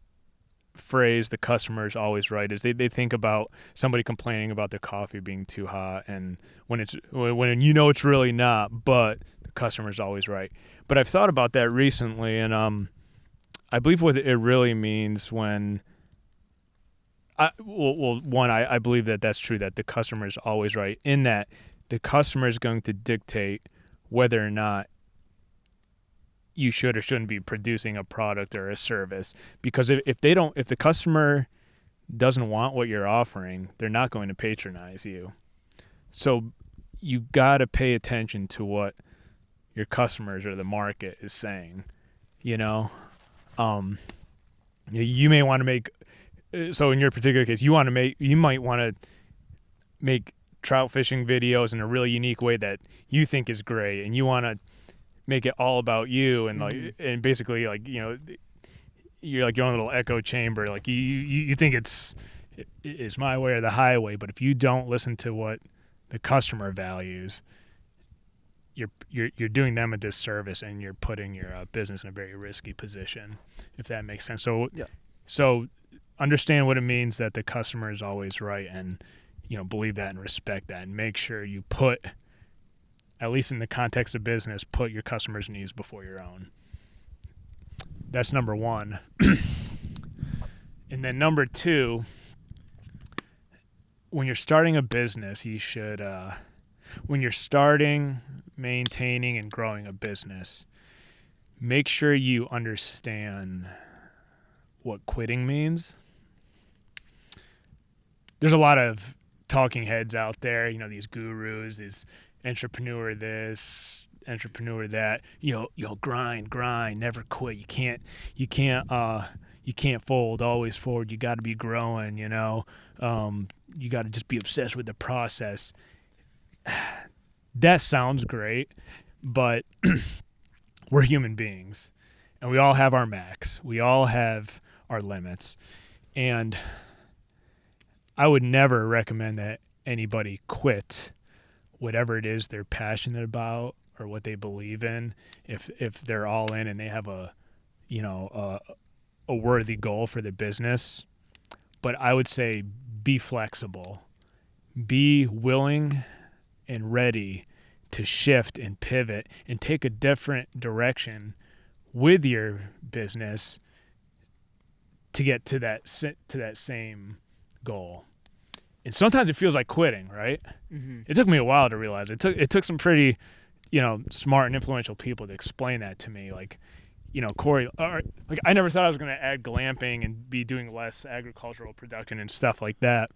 phrase, the customer is always right, is they think about somebody complaining about their coffee being too hot, and when it's really not, but the customer is always right. But I've thought about that recently, and I believe what it really means when I believe that that's true, that the customer is always right, in that the customer is going to dictate whether or not you should or shouldn't be producing a product or a service. Because if the customer doesn't want what you're offering, they're not going to patronize you. So you got to pay attention to what your customers or the market is saying. You may want to make, so in your particular case, you might want to make trout fishing videos in a really unique way that you think is great, and you want to make it all about you, and and basically you're like your own little echo chamber. Like you think it's my way or the highway, but if you don't listen to what the customer values, you're doing them a disservice, and you're putting your business in a very risky position, if that makes sense. So so understand what it means that the customer is always right, and believe that and respect that, and make sure you put, at least in the context of business, put your customers' needs before your own. That's number one. And then number two, when you're starting a business, you should, when you're starting, maintaining, and growing a business, make sure you understand what quitting means. There's a lot of talking heads out there, these gurus, these entrepreneur this, entrepreneur that, grind, never quit. You can't fold, always forward. You got to be growing, you got to just be obsessed with the process. That sounds great, but we're human beings, and we all have our max. We all have our limits, and I would never recommend that anybody quit whatever it is they're passionate about or what they believe in. If they're all in and they have a worthy goal for the business, but I would say be flexible, be willing and ready to shift and pivot and take a different direction with your business to get to that same goal. And sometimes it feels like quitting, right? Mm-hmm. It took me a while to realize. It took some pretty, smart and influential people to explain that to me. Like, Cory, I never thought I was going to add glamping and be doing less agricultural production and stuff like that,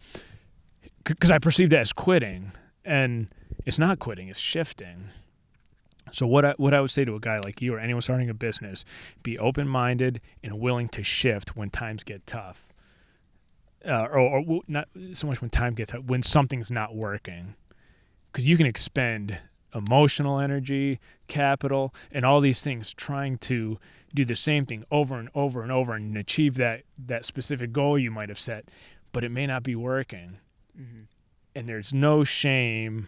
because I perceived that as quitting, and it's not quitting; it's shifting. So what I would say to a guy like you or anyone starting a business: be open-minded and willing to shift when times get tough. Or not so much when time gets tough, when something's not working, because you can expend emotional energy, capital, and all these things trying to do the same thing over and over and over and achieve that specific goal you might have set, but it may not be working. Mm-hmm. And there's no shame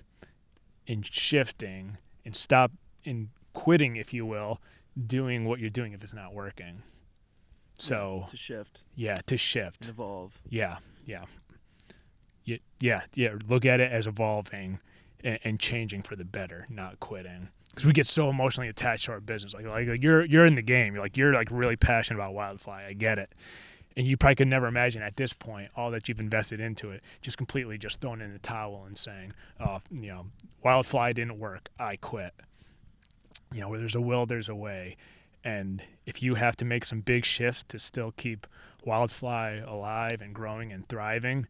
in shifting and quitting, if you will, doing what you're doing if it's not working. So to shift. Yeah, to shift. And evolve. Yeah. Look at it as evolving and changing for the better, not quitting. Because we get so emotionally attached to our business. Like you're in the game. You're really passionate about Wildfly. I get it. And you probably could never imagine at this point all that you've invested into it, just completely just throwing in the towel and saying, Wildfly didn't work, I quit. Where there's a will, there's a way. And if you have to make some big shifts to still keep Wildfly alive and growing and thriving,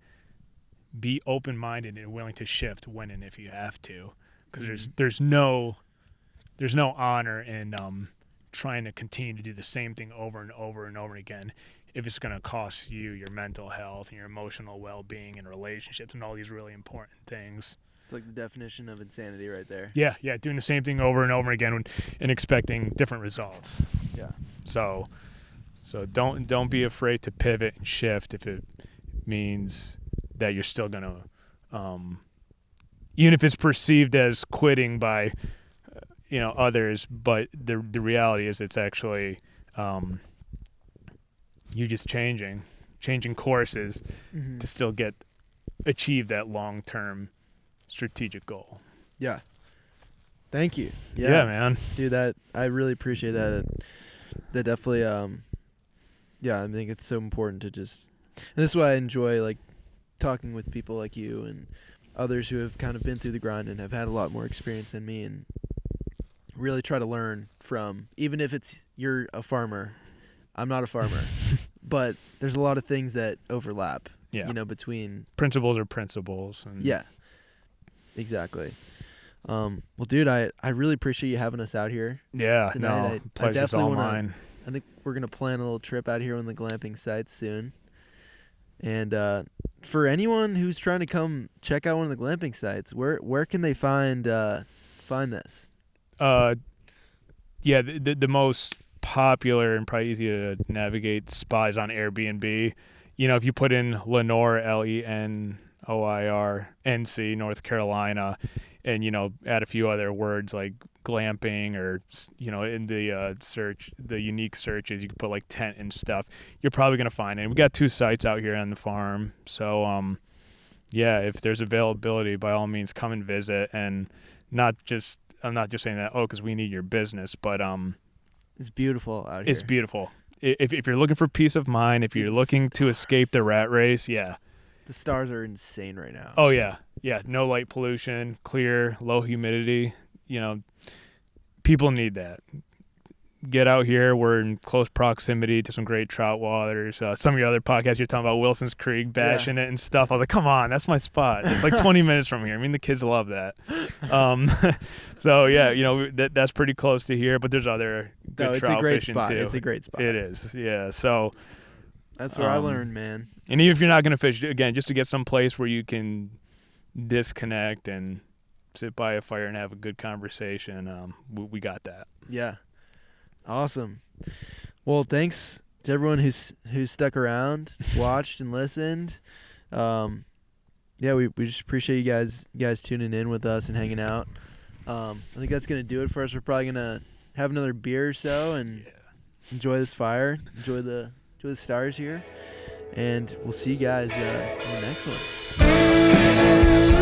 be open-minded and willing to shift when and if you have to. Because there's no honor in trying to continue to do the same thing over and over and over again if it's going to cost you your mental health and your emotional well-being and relationships and all these really important things. It's like the definition of insanity right there. Yeah, doing the same thing over and over again and expecting different results. Yeah. So don't be afraid to pivot and shift if it means that you're still going to, even if it's perceived as quitting by, others, but the reality is it's actually you just changing courses to still achieve that long-term strategic goal. Yeah. Thank you. Yeah, man. Dude, that I really appreciate that. That definitely I think it's so important to just, and this is why I enjoy talking with people like you and others who have kind of been through the grind and have had a lot more experience than me, and really try to learn from, even if you're a farmer. I'm not a farmer, but there's a lot of things that overlap. Yeah. Between principles are principles. And yeah. Exactly. Well, dude, I really appreciate you having us out here. Yeah, tonight. Pleasure's all mine. I think we're gonna plan a little trip out here on the glamping site soon. And for anyone who's trying to come check out one of the glamping sites, where can they find this? The most popular and probably easy to navigate spot is on Airbnb. If you put in Lenoir, LENOIRNC, North Carolina, and add a few other words like glamping, or in the the unique searches you can put like tent and stuff. You're probably gonna find it. And we got 2 sites out here on the farm, so yeah, if there's availability, by all means come and visit. And I'm not just saying that because we need your business, but it's beautiful out here. It's beautiful. If you're looking for peace of mind, if you're looking to escape the rat race, yeah. The stars are insane right now. Oh yeah, no light pollution, clear, low humidity. People need that. Get out here. We're in close proximity to some great trout waters. Some of your other podcasts, you're talking about Wilson's Creek, bashing it and stuff. I was like, come on, that's my spot. It's like 20 minutes from here. I mean, the kids love that. So yeah, that's pretty close to here. But there's other good trout fishing spot. too. It's a great spot. It is. Yeah. So that's where I learned, man. And even if you're not gonna fish, again, just to get some place where you can disconnect and sit by a fire and have a good conversation, we got that. Yeah. Awesome. Well, thanks to everyone who's stuck around, watched and listened. Yeah, we just appreciate you guys tuning in with us and hanging out. I think that's gonna do it for us. We're probably gonna have another beer or so and enjoy this fire, enjoy the stars here, and we'll see you guys in the next one.